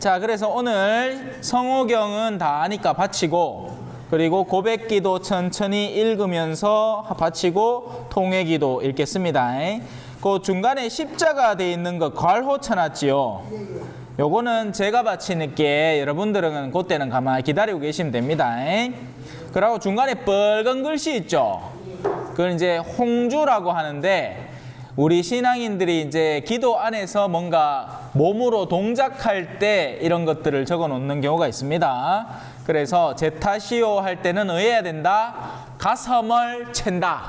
자, 그래서 오늘 성호경은 다 아니까 바치고, 그리고 고백기도 천천히 읽으면서 바치고 통회기도 읽겠습니다. 그 중간에 십자가 돼 있는 거 괄호 쳐놨지요. 요거는 제가 바치니까 여러분들은 그때는 가만히 기다리고 계시면 됩니다. 그리고 중간에 빨간 글씨 있죠. 그건 이제 홍주라고 하는데, 우리 신앙인들이 이제 기도 안에서 뭔가 몸으로 동작할 때 이런 것들을 적어 놓는 경우가 있습니다. 그래서 제타시오 할 때는 의해야 된다. 가섬을 챈다.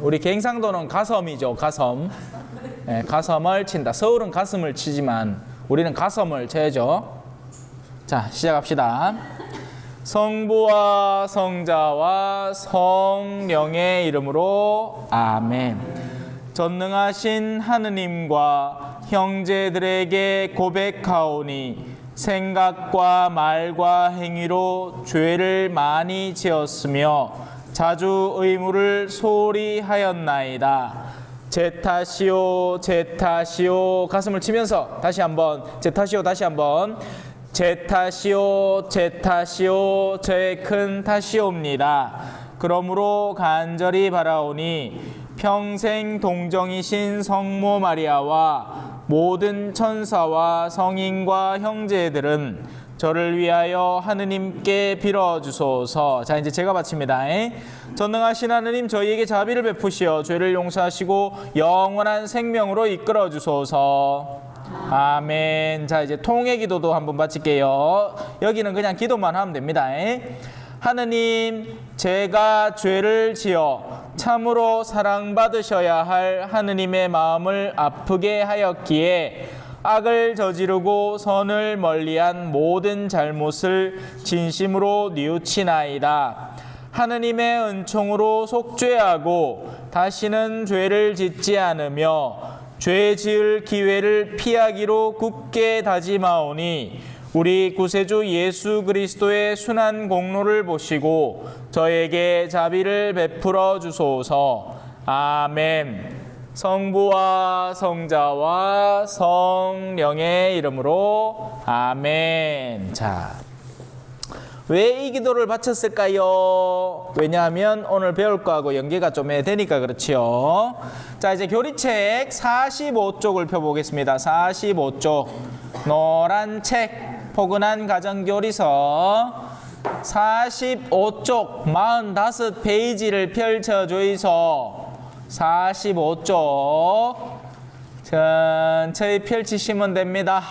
우리 갱상도는 가섬이죠. 가섬. 가섬을 친다. 서울은 가슴을 치지만 우리는 가섬을 쳐야죠. 자, 시작합시다. 성부와 성자와 성령의 이름으로 아멘. 전능하신 하느님과 형제들에게 고백하오니 생각과 말과 행위로 죄를 많이 지었으며 자주 의무를 소홀히 하였나이다. 제타시오 제타시오. 가슴을 치면서 다시 한번 제타시오. 다시 한번 제타시오 제타시오. 저의 큰 탓이옵니다. 그러므로 간절히 바라오니 평생 동정이신 성모 마리아와 모든 천사와 성인과 형제들은 저를 위하여 하느님께 빌어주소서. 자, 이제 제가 바칩니다. 전능하신 하느님, 저희에게 자비를 베푸시어 죄를 용서하시고 영원한 생명으로 이끌어 주소서. 아멘. 자, 이제 통회 기도도 한번 바칠게요. 여기는 그냥 기도만 하면 됩니다. 하느님, 제가 죄를 지어 참으로 사랑받으셔야 할 하느님의 마음을 아프게 하였기에 악을 저지르고 선을 멀리한 모든 잘못을 진심으로 뉘우치나이다. 하느님의 은총으로 속죄하고 다시는 죄를 짓지 않으며 죄 지을 기회를 피하기로 굳게 다짐하오니 우리 구세주 예수 그리스도의 순한 공로를 보시고 저에게 자비를 베풀어 주소서. 아멘. 성부와 성자와 성령의 이름으로 아멘. 자, 왜 이 기도를 바쳤을까요? 왜냐하면 오늘 배울 거하고 연계가 좀 되니까 그렇지요. 자, 이제 교리책 45쪽을 펴보겠습니다. 45쪽 노란 책 포근한 가정교리서 45쪽 45페이지를 펼쳐주이소. 45쪽 천천히 펼치시면 됩니다.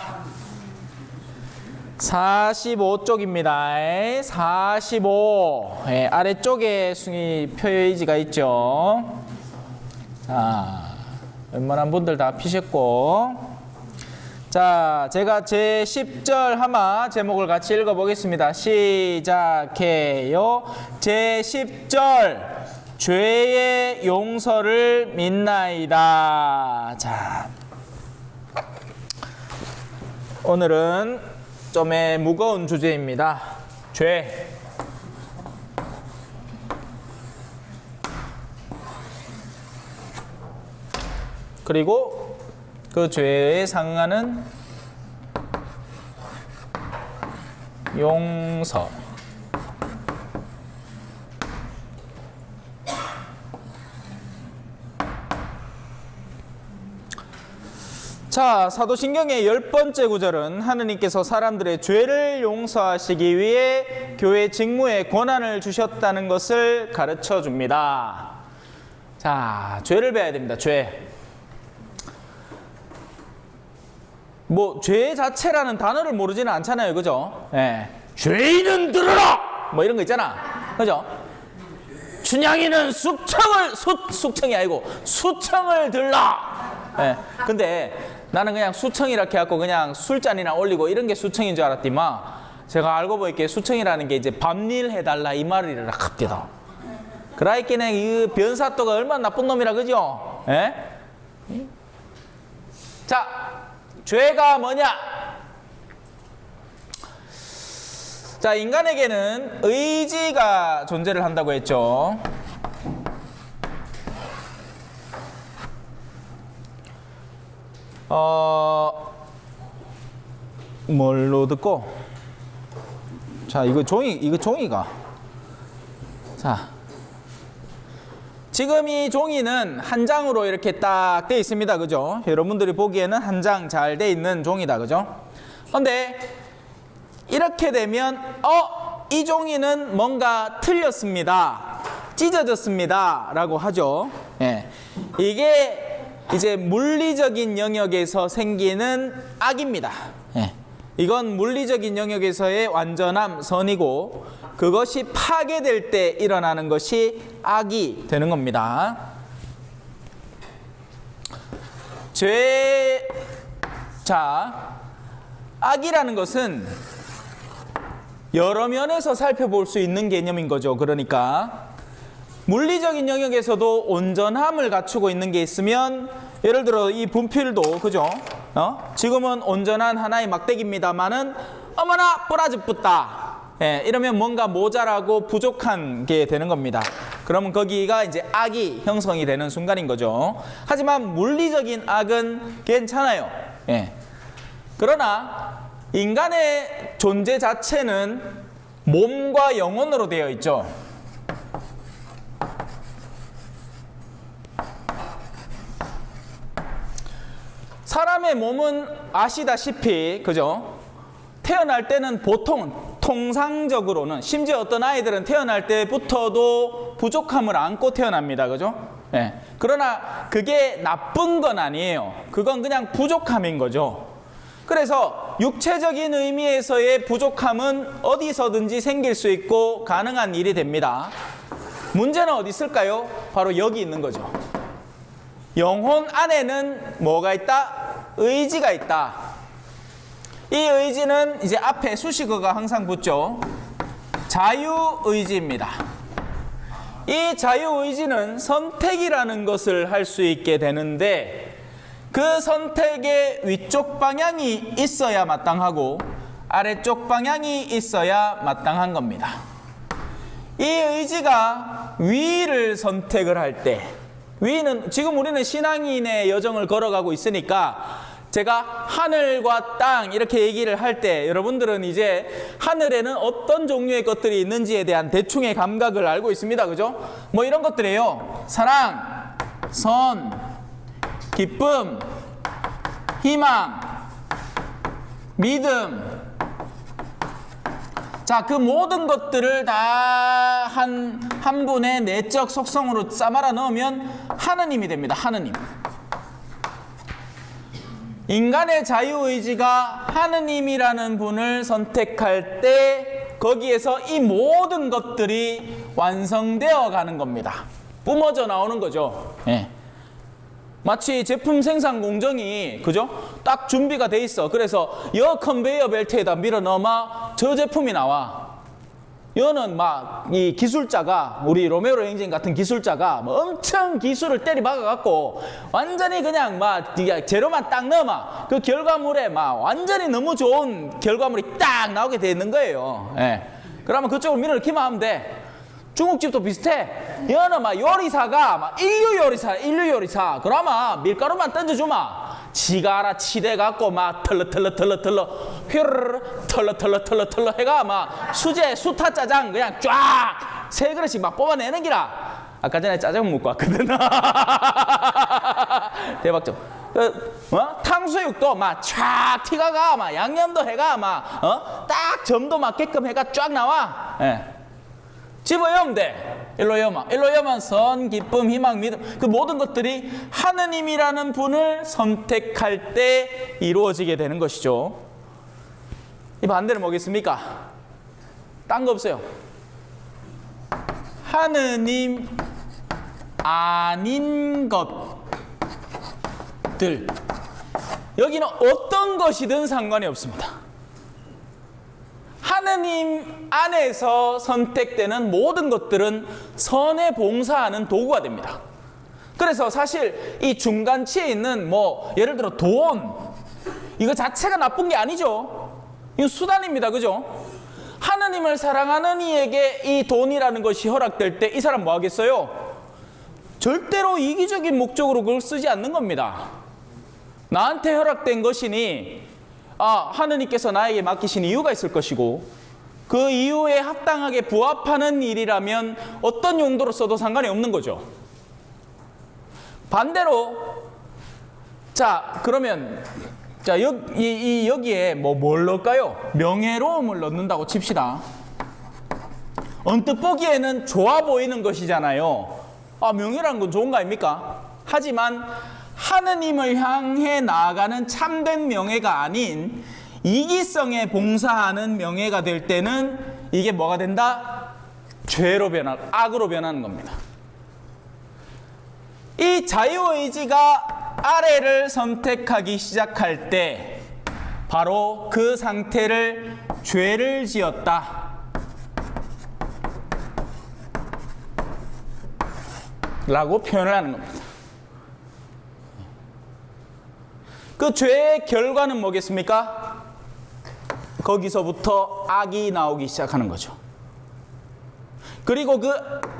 45쪽입니다. 45 아래쪽에 페이지가 있죠. 자, 웬만한 분들 다 피셨고, 자, 제가 제 10절 하마 제목을 같이 읽어보겠습니다. 시작해요. 제 10절 죄의 용서를 믿나이다. 자, 오늘은 좀 무거운 주제입니다. 죄. 그리고 그 죄에 상응하는 용서. 자, 사도신경의 10번째 구절은 하느님께서 사람들의 죄를 용서하시기 위해 교회 직무에 권한을 주셨다는 것을 가르쳐 줍니다. 자, 죄를 배워야 됩니다. 죄. 뭐 죄 자체라는 단어를 모르지는 않잖아요. 그죠? 죄인은 들으라! 뭐 이런 거 있잖아. 그죠? 춘향이는 숙청이 아니고 수청을 들라! 근데 나는 그냥 수청이 이렇게 해갖고 그냥 술잔이나 올리고 이런 게 수청인 줄 알았더만, 제가 알고 보니까 수청이라는 게 이제 밤일 해달라 이 말이라 합디다. 그라이께는 이 변사또가 얼마나 나쁜 놈이라 그죠? 자, 죄가 뭐냐? 자, 인간에게는 의지가 존재를 한다고 했죠. 뭘로 듣고? 자, 이거 종이가. 자, 지금 이 종이는 한 장으로 이렇게 딱 돼 있습니다. 그죠? 여러분들이 보기에는 한 장 잘 돼 있는 종이다. 그죠? 근데 이렇게 되면 이 종이는 뭔가 틀렸습니다. 찢어졌습니다. 라고 하죠. 예. 이게 이제 물리적인 영역에서 생기는 악입니다. 예. 이건 물리적인 영역에서의 완전함, 선이고 그것이 파괴될 때 일어나는 것이 악이 되는 겁니다. 자, 악이라는 것은 여러 면에서 살펴볼 수 있는 개념인 거죠. 그러니까 물리적인 영역에서도 온전함을 갖추고 있는 게 있으면 예를 들어 이 분필도 그죠? 지금은 온전한 하나의 막대기입니다만은 어머나 부러졌다. 예, 이러면 뭔가 모자라고 부족한 게 되는 겁니다. 그러면 거기가 이제 악이 형성이 되는 순간인 거죠. 하지만 물리적인 악은 괜찮아요. 예. 그러나 인간의 존재 자체는 몸과 영혼으로 되어 있죠. 사람의 몸은 아시다시피 그죠? 태어날 때는 보통 통상적으로는 심지어 어떤 아이들은 태어날 때부터도 부족함을 안고 태어납니다. 그죠? 예. 그러나 그게 나쁜 건 아니에요. 그건 그냥 부족함인 거죠. 그래서 육체적인 의미에서의 부족함은 어디서든지 생길 수 있고 가능한 일이 됩니다. 문제는 어디 있을까요? 바로 여기 있는 거죠. 영혼 안에는 뭐가 있다? 의지가 있다. 이 의지는 이제 앞에 수식어가 항상 붙죠. 자유의지입니다. 이 자유의지는 선택이라는 것을 할 수 있게 되는데 그 선택의 위쪽 방향이 있어야 마땅하고 아래쪽 방향이 있어야 마땅한 겁니다. 이 의지가 위를 선택을 할 때, 위는 지금 우리는 신앙인의 여정을 걸어가고 있으니까 제가 하늘과 땅 이렇게 얘기를 할 때 여러분들은 이제 하늘에는 어떤 종류의 것들이 있는지에 대한 대충의 감각을 알고 있습니다. 그죠? 뭐 이런 것들이에요. 사랑, 선, 기쁨, 희망, 믿음. 자, 그 모든 것들을 다 한 분의 내적 속성으로 싸말아 넣으면 하느님이 됩니다. 하느님. 인간의 자유의지가 하느님이라는 분을 선택할 때 거기에서 이 모든 것들이 완성되어 가는 겁니다. 뿜어져 나오는 거죠. 예. 마치 제품 생산 공정이 그죠? 딱 준비가 돼 있어. 그래서 여 컨베이어 벨트에다 밀어 넣으면 저 제품이 나와. 여는 막 이 기술자가 우리 로메로 엔진 같은 기술자가 뭐 엄청 기술을 때리 박아 갖고 완전히 그냥 막 재료만 딱 넣으면 그 결과물에 막 완전히 너무 좋은 결과물이 딱 나오게 돼 있는 거예요. 예. 그러면 그쪽으로 밀어 넣기만 하면 돼. 중국집도 비슷해. 여는 막 요리사가 막 인류 요리사. 그러면 밀가루만 던져주마. 지가 알아 치대 갖고 막 털러 휘르르 털러 해가 막 수제 수타 짜장 그냥 쫙 세 그릇씩 막 뽑아내는 기라. 아까 전에 짜장 먹고 왔거든. 대박점. 탕수육도 막 쫙 티가 가, 막 양념도 해가 막 딱 점도 맞게끔 해가 쫙 나와. 예. 집어여면 돼. 일로 여면 선, 기쁨, 희망, 믿음 그 모든 것들이 하느님이라는 분을 선택할 때 이루어지게 되는 것이죠. 이 반대는 뭐겠습니까? 딴 거 없어요. 하느님 아닌 것들 여기는 어떤 것이든 상관이 없습니다. 하느님 안에서 선택되는 모든 것들은 선에 봉사하는 도구가 됩니다. 그래서 사실 이 중간치에 있는 뭐 예를 들어 돈 이거 자체가 나쁜 게 아니죠. 이건 수단입니다. 그죠? 하느님을 사랑하는 이에게 이 돈이라는 것이 허락될 때 이 사람 뭐 하겠어요? 절대로 이기적인 목적으로 그걸 쓰지 않는 겁니다. 나한테 허락된 것이니 하느님께서 나에게 맡기신 이유가 있을 것이고 그 이유에 합당하게 부합하는 일이라면 어떤 용도로 써도 상관이 없는 거죠. 반대로 그러면 여기에 뭘 넣을까요? 명예로움을 넣는다고 칩시다. 언뜻 보기에는 좋아 보이는 것이잖아요. 명예라는 건 좋은 거 아닙니까? 하지만 하느님을 향해 나아가는 참된 명예가 아닌 이기성에 봉사하는 명예가 될 때는 이게 뭐가 된다? 악으로 변하는 겁니다. 이 자유의지가 아래를 선택하기 시작할 때 바로 그 상태를 죄를 지었다 라고 표현을 하는 겁니다. 그 죄의 결과는 뭐겠습니까? 거기서부터 악이 나오기 시작하는 거죠. 그리고 그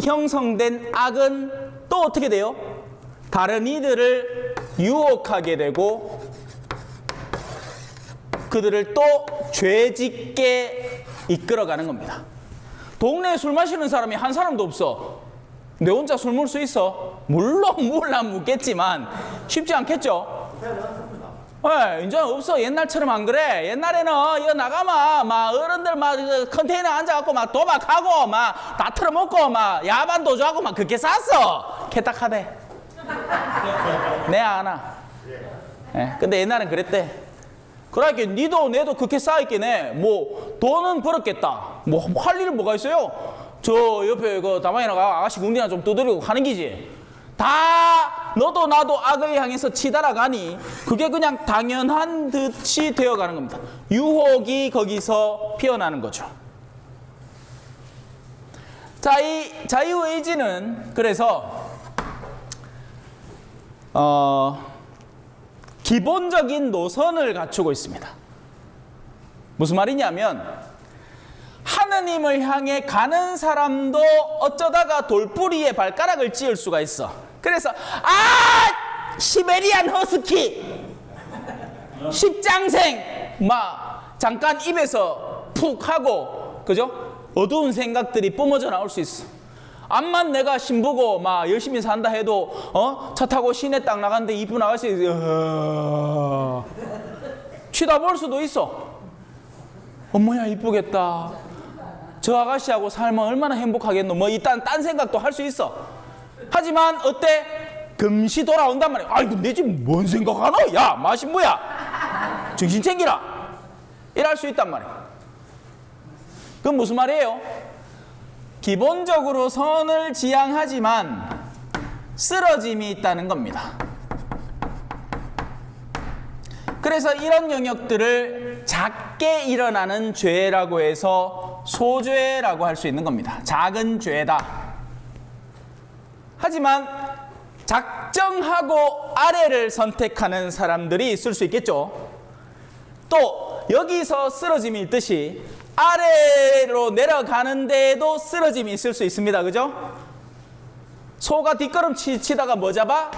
형성된 악은 또 어떻게 돼요? 다른 이들을 유혹하게 되고 그들을 또 죄짓게 이끌어가는 겁니다. 동네에 술 마시는 사람이 한 사람도 없어. 내 혼자 술 먹을 수 있어? 물론 물란 묻겠지만 쉽지 않겠죠? 네, 이제 없어. 옛날처럼 안 그래. 옛날에는 이거 나가면 막 어른들 막 컨테이너 앉아갖고 막 도박하고 막 다 틀어먹고 막 야반 도주하고 막 그렇게 쌌어. 개딱하대. 내 아나. 네, 근데 옛날엔 그랬대. 그러니까 니도 내도 그렇게 쌓였겠네. 뭐 돈은 벌었겠다. 뭐 할 일은 뭐가 있어요? 저 옆에 그 다방에 나가 아가씨 궁디나 좀 두드리고 가는 기지. 다 너도 나도 악을 향해서 치달아가니 그게 그냥 당연한 듯이 되어가는 겁니다. 유혹이 거기서 피어나는 거죠. 이 자유의지는 그래서 기본적인 노선을 갖추고 있습니다. 무슨 말이냐면 하느님을 향해 가는 사람도 어쩌다가 돌뿌리에 발가락을 찧을 수가 있어. 그래서 시베리안 허스키 십장생 막 잠깐 입에서 푹 하고 그죠? 어두운 생각들이 뿜어져 나올 수 있어. 암만 내가 신부고 막 열심히 산다 해도 차 타고 시내 딱 나갔는데 이쁜 아가씨 쳐다볼 수도 있어. 어머야 이쁘겠다. 저 아가씨하고 살면 얼마나 행복하겠노. 뭐 일단 딴 생각도 할 수 있어. 하지만 어때? 금시 돌아온단 말이야. 아이고 내 지금 뭔 생각하노? 야 마신부야 정신 챙기라 이럴 수 있단 말이야. 그건 무슨 말이에요? 기본적으로 선을 지향하지만 쓰러짐이 있다는 겁니다. 그래서 이런 영역들을 작게 일어나는 죄라고 해서 소죄라고 할 수 있는 겁니다. 작은 죄다. 하지만 작정하고 아래를 선택하는 사람들이 있을 수 있겠죠. 또 여기서 쓰러짐이 있듯이 아래로 내려가는 데에도 쓰러짐이 있을 수 있습니다. 그죠? 소가 뒷걸음치 치다가 뭐 잡아?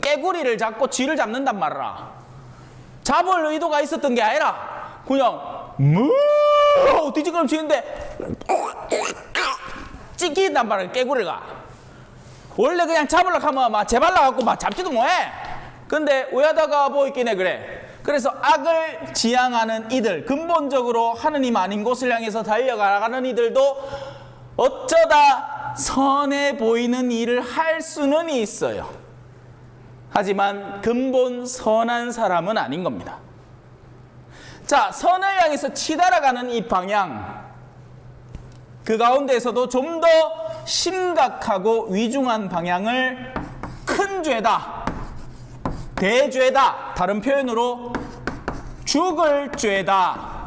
깨구리를 잡고 쥐를 잡는단 말이야. 잡을 의도가 있었던 게 아니라 그냥 뒤집어럼 치는데 찢긴단 말이야. 깨구리가 원래 그냥 잡으려고 하면 막 재발라갖고 막 잡지도 못해. 근데 우야다가 뭐 있긴 해. 그래. 그래서 악을 지향하는 이들, 근본적으로 하느님 아닌 곳을 향해서 달려가는 이들도 어쩌다 선해 보이는 일을 할 수는 있어요. 하지만 근본 선한 사람은 아닌 겁니다. 자, 선을 향해서 치달아가는 이 방향, 그 가운데에서도 좀 더 심각하고 위중한 방향을 큰 죄다, 대죄다, 다른 표현으로 죽을 죄다.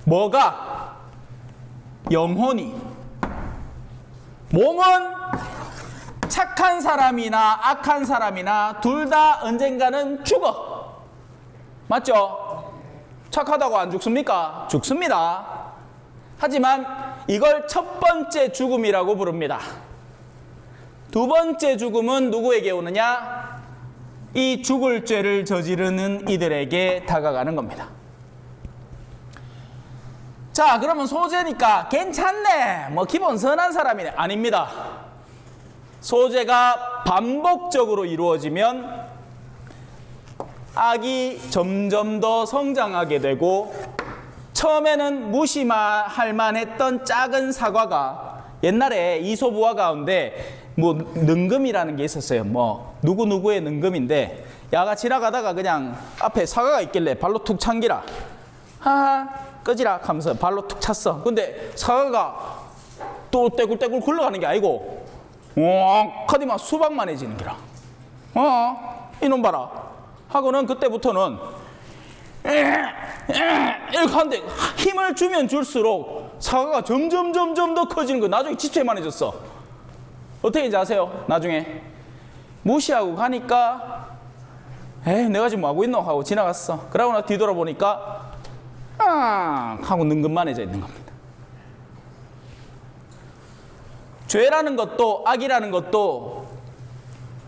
뭐가? 영혼이. 몸은 착한 사람이나 악한 사람이나 둘 다 언젠가는 죽어. 맞죠? 착하다고 안 죽습니까? 죽습니다. 하지만 이걸 첫 번째 죽음이라고 부릅니다. 두 번째 죽음은 누구에게 오느냐? 이 죽을 죄를 저지르는 이들에게 다가가는 겁니다. 자, 그러면 소재니까 괜찮네, 뭐 기본 선한 사람이네. 아닙니다. 소재가 반복적으로 이루어지면 악이 점점 더 성장하게 되고, 처음에는 무시할 만했던 작은 사과가, 옛날에 이솝우화 가운데 뭐 능금이라는 게 있었어요. 뭐 누구누구의 능금인데, 야가 지나가다가 그냥 앞에 사과가 있길래 발로 툭 참기라, 하하 끄지라 하면서 발로 툭 찼어. 근데 사과가 또 떼굴떼굴 굴러가는 게 아니고 하디만 수박만해지는 기라. 이놈 봐라 하고는 그때부터는 이렇게 하는데, 힘을 주면 줄수록 사과가 점점 더 커지는 거야. 나중에 지체만해졌어. 어떻게 인지 아세요? 나중에 무시하고 가니까 내가 지금 뭐하고 있노? 하고 지나갔어. 그러고 나 뒤돌아보니까 하고 능금만해져 있는 겁니다. 죄라는 것도, 악이라는 것도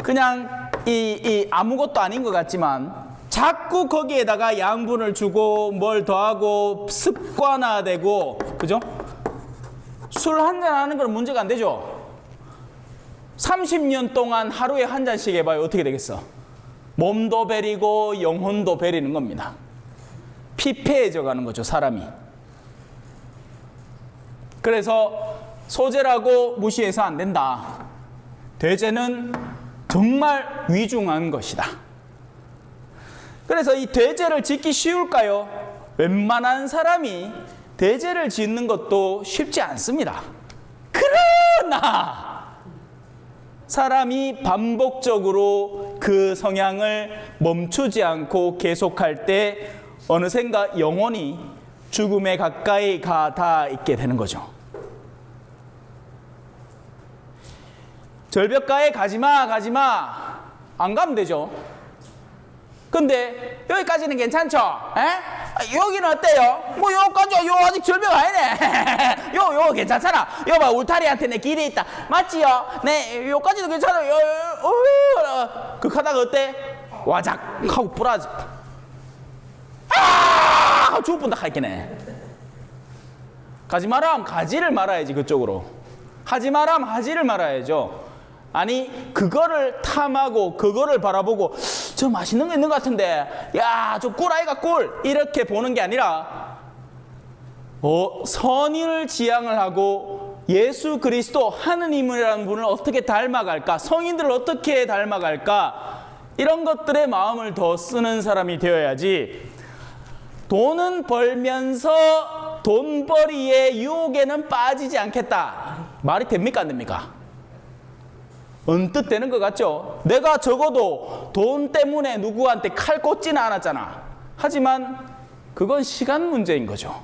그냥 이 아무것도 아닌 것 같지만, 자꾸 거기에다가 양분을 주고 뭘 더하고 습관화되고, 그죠? 술 한잔 하는 건 문제가 안 되죠. 30년 동안 하루에 한 잔씩 해봐요. 어떻게 되겠어? 몸도 베리고 영혼도 베리는 겁니다. 피폐해져 가는 거죠, 사람이. 그래서 소재라고 무시해서 안 된다. 대죄는 정말 위중한 것이다. 그래서 이 대죄를 짓기 쉬울까요? 웬만한 사람이 대죄를 짓는 것도 쉽지 않습니다. 그러나 사람이 반복적으로 그 성향을 멈추지 않고 계속할 때 어느샌가 영원히 죽음에 가까이 가 있게 되는 거죠. 절벽가에 가지마 안 가면 되죠. 근데 여기까지는 괜찮죠? 여기는 어때요? 뭐 여기까지, 요 아직 절벽 아니네. 요 괜찮잖아. 봐, 울타리한테 내 길이 있다. 맞지요? 네, 요까지도 괜찮아요. 그 하다가 어때? 와작 하고 부러지. 죽을 뻔다 할게네. 가지 마라 하면 가지를 말아야지. 그쪽으로 하지 마라 하면 하지를 말아야죠. 아니, 그거를 탐하고 그거를 바라보고 저 맛있는 거 있는 것 같은데, 야, 저 꿀 아이가 꿀, 이렇게 보는 게 아니라 선인을 지향을 하고 예수 그리스도 하느님이라는 분을 어떻게 닮아갈까, 성인들을 어떻게 닮아갈까, 이런 것들에 마음을 더 쓰는 사람이 되어야지, 돈은 벌면서 돈벌이의 유혹에는 빠지지 않겠다. 말이 됩니까, 안 됩니까? 언뜻 되는 것 같죠? 내가 적어도 돈 때문에 누구한테 칼 꽂지는 않았잖아. 하지만 그건 시간 문제인 거죠.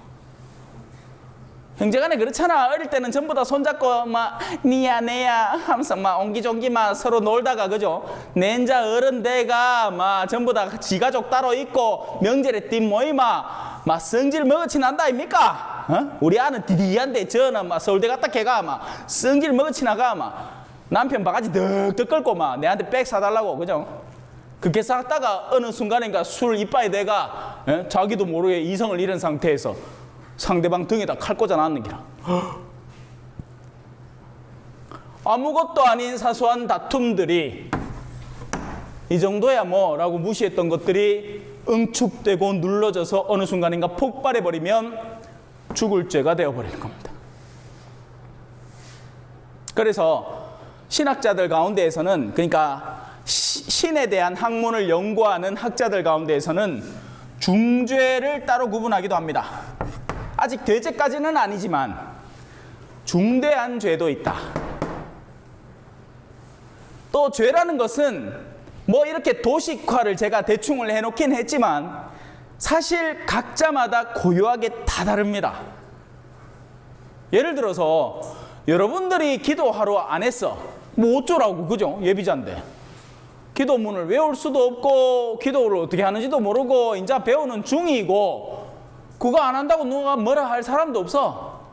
형제간에 그렇잖아. 어릴 때는 전부 다 손잡고 막 니야 내야 하면서 막 옹기종기 막 서로 놀다가, 그죠? 낸자 어른대가 막 전부 다 지가족 따로 있고 명절에 띠 모이마 막 성질 먹어치 난다 아닙니까? 우리 아는 디디한데 저는 막 서울대 갔다 걔가 막 성질 먹어치 나가 막 남편 바가지 덕덕 끌고 막 내한테 백 사달라고, 그죠? 그렇게 쌌다가 어느 순간인가 술 이빠이 대가 자기도 모르게 이성을 잃은 상태에서 상대방 등에다 칼 꽂아 놨는 기라. 아무것도 아닌 사소한 다툼들이 이 정도야 뭐 라고 무시했던 것들이 응축되고 눌러져서 어느 순간인가 폭발해버리면 죽을 죄가 되어버리는 겁니다. 그래서 신학자들 가운데에서는, 그러니까 신에 대한 학문을 연구하는 학자들 가운데에서는 중죄를 따로 구분하기도 합니다. 아직 대죄까지는 아니지만 중대한 죄도 있다. 또 죄라는 것은 뭐 이렇게 도식화를 제가 대충을 해놓긴 했지만 사실 각자마다 고유하게 다 다릅니다. 예를 들어서 여러분들이 기도하러 안 했어. 뭐 어쩌라고, 그죠? 예비자인데. 기도문을 외울 수도 없고 기도를 어떻게 하는지도 모르고 이제 배우는 중이고, 그거 안 한다고 누가 뭐라 할 사람도 없어.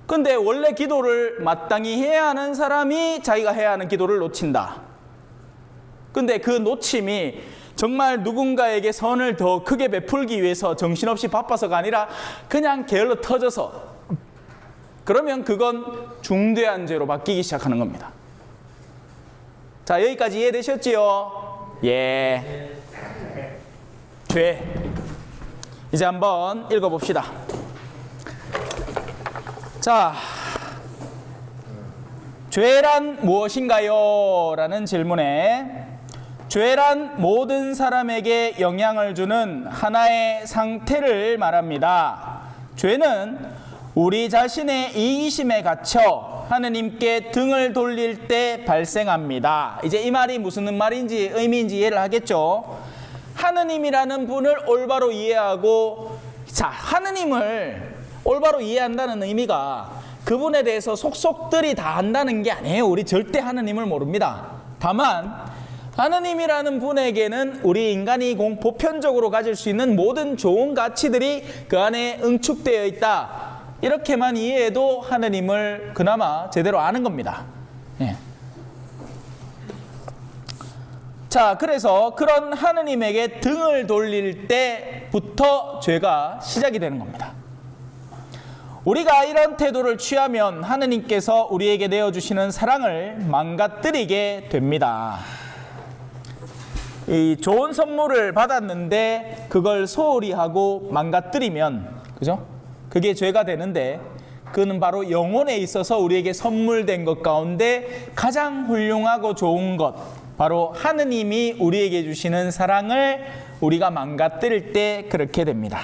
근데 원래 기도를 마땅히 해야 하는 사람이 자기가 해야 하는 기도를 놓친다. 근데 그 놓침이 정말 누군가에게 선을 더 크게 베풀기 위해서 정신없이 바빠서가 아니라 그냥 게을러 터져서, 그러면 그건 중대한 죄로 바뀌기 시작하는 겁니다. 자, 여기까지 이해되셨지요? 예. 죄. 이제 한번 읽어봅시다. 자, 죄란 무엇인가요? 라는 질문에, 죄란 모든 사람에게 영향을 주는 하나의 상태를 말합니다. 죄는 우리 자신의 이기심에 갇혀 하느님께 등을 돌릴 때 발생합니다. 이제 이 말이 무슨 말인지 의미인지 이해를 하겠죠? 하느님이라는 분을 올바로 이해하고, 자, 하느님을 올바로 이해한다는 의미가 그분에 대해서 속속들이 다 안다는 게 아니에요. 우리 절대 하느님을 모릅니다. 다만 하느님이라는 분에게는 우리 인간이 보편적으로 가질 수 있는 모든 좋은 가치들이 그 안에 응축되어 있다. 이렇게만 이해해도 하느님을 그나마 제대로 아는 겁니다. 예. 자, 그래서 그런 하느님에게 등을 돌릴 때부터 죄가 시작이 되는 겁니다. 우리가 이런 태도를 취하면 하느님께서 우리에게 내어주시는 사랑을 망가뜨리게 됩니다. 이 좋은 선물을 받았는데 그걸 소홀히 하고 망가뜨리면, 그죠? 그게 죄가 되는데, 그는 바로 영혼에 있어서 우리에게 선물된 것 가운데 가장 훌륭하고 좋은 것, 바로 하느님이 우리에게 주시는 사랑을 우리가 망가뜨릴 때 그렇게 됩니다.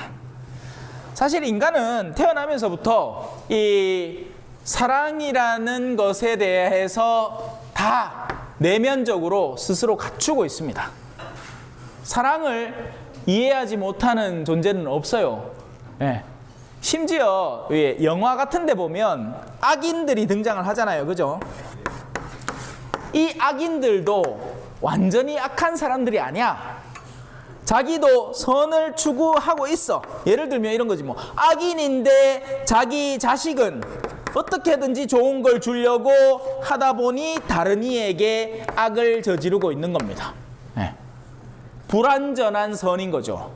사실 인간은 태어나면서부터 이 사랑이라는 것에 대해서 다 내면적으로 스스로 갖추고 있습니다. 사랑을 이해하지 못하는 존재는 없어요. 네. 심지어 영화 같은 데 보면 악인들이 등장을 하잖아요. 그죠? 이 악인들도 완전히 악한 사람들이 아니야. 자기도 선을 추구하고 있어. 예를 들면 이런 거지 뭐. 악인인데 자기 자식은 어떻게든지 좋은 걸 주려고 하다 보니 다른 이에게 악을 저지르고 있는 겁니다. 네. 불완전한 선인 거죠.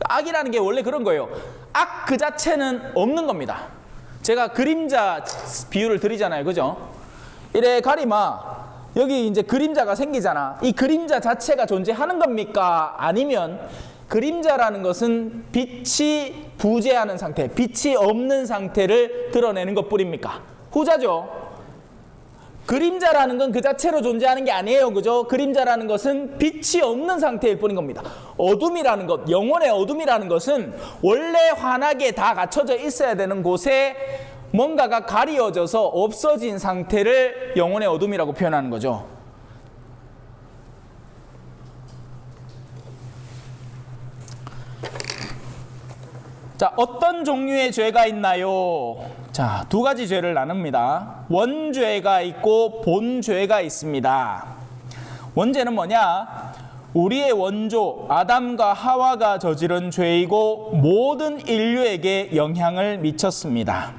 악이라는 게 원래 그런 거예요. 악 그 자체는 없는 겁니다. 제가 그림자 비유를 드리잖아요. 그죠? 이래 가리마, 여기 이제 그림자가 생기잖아. 이 그림자 자체가 존재하는 겁니까? 아니면 그림자라는 것은 빛이 부재하는 상태, 빛이 없는 상태를 드러내는 것뿐입니까? 후자죠. 그림자라는 건 그 자체로 존재하는 게 아니에요. 그죠? 그림자라는 것은 빛이 없는 상태일 뿐인 겁니다. 어둠이라는 것, 영혼의 어둠이라는 것은 원래 환하게 다 갖춰져 있어야 되는 곳에 뭔가가 가리워져서 없어진 상태를 영혼의 어둠이라고 표현하는 거죠. 자, 어떤 종류의 죄가 있나요? 자, 두 가지 죄를 나눕니다. 원죄가 있고 본죄가 있습니다. 원죄는 뭐냐? 우리의 원조 아담과 하와가 저지른 죄이고 모든 인류에게 영향을 미쳤습니다.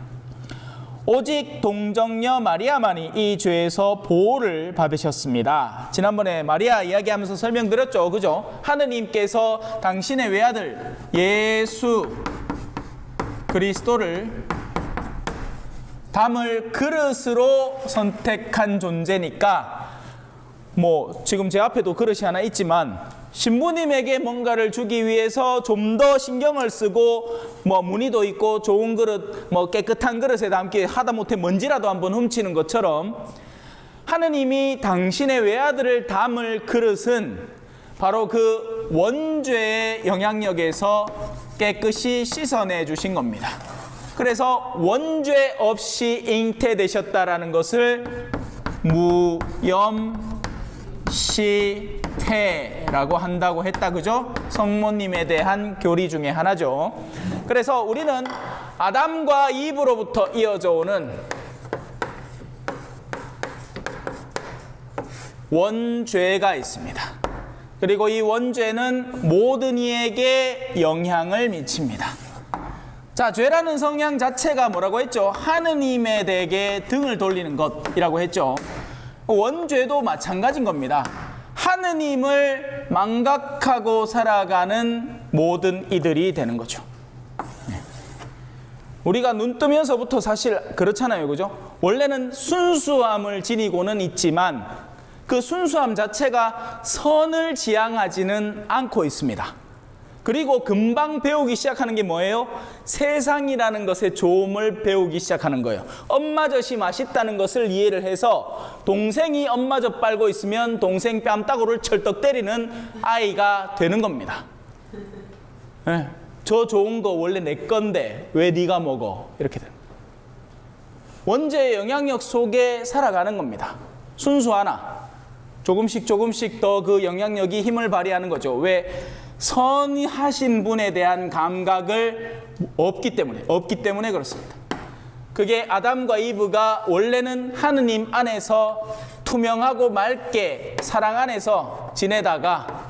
오직 동정녀 마리아만이 이 죄에서 보호를 받으셨습니다. 지난번에 마리아 이야기하면서 설명드렸죠. 그죠? 하느님께서 당신의 외아들 예수 그리스도를 담을 그릇으로 선택한 존재니까, 뭐 지금 제 앞에도 그릇이 하나 있지만 신부님에게 뭔가를 주기 위해서 좀 더 신경을 쓰고 뭐 무늬도 있고 좋은 그릇, 뭐 깨끗한 그릇에 담기 하다못해 먼지라도 한번 훔치는 것처럼 하느님이 당신의 외아들을 담을 그릇은 바로 그 원죄의 영향력에서 깨끗이 씻어내 주신 겁니다. 그래서 원죄 없이 잉태되셨다라는 것을 무염시태라고 한다고 했다. 그죠? 성모님에 대한 교리 중에 하나죠. 그래서 우리는 아담과 이브로부터 이어져 오는 원죄가 있습니다. 그리고 이 원죄는 모든 이에게 영향을 미칩니다. 자, 죄라는 성향 자체가 뭐라고 했죠? 하느님에 대해 등을 돌리는 것이라고 했죠. 원죄도 마찬가지인 겁니다. 하느님을 망각하고 살아가는 모든 이들이 되는 거죠. 우리가 눈 뜨면서부터 사실 그렇잖아요, 그죠? 원래는 순수함을 지니고는 있지만 그 순수함 자체가 선을 지향하지는 않고 있습니다. 그리고 금방 배우기 시작하는 게 뭐예요? 세상이라는 것의 좋음을 배우기 시작하는 거예요. 엄마젖이 맛있다는 것을 이해를 해서 동생이 엄마젖 빨고 있으면 동생 뺨따구를 철떡 때리는 아이가 되는 겁니다. 네. 저 좋은 거 원래 내 건데 왜 네가 먹어? 이렇게 됩니다. 원죄의 영향력 속에 살아가는 겁니다. 순수하나 조금씩 더 그 영향력이 힘을 발휘하는 거죠. 왜? 선하신 분에 대한 감각을 없기 때문에 그렇습니다. 그게 아담과 이브가 원래는 하느님 안에서 투명하고 맑게 사랑 안에서 지내다가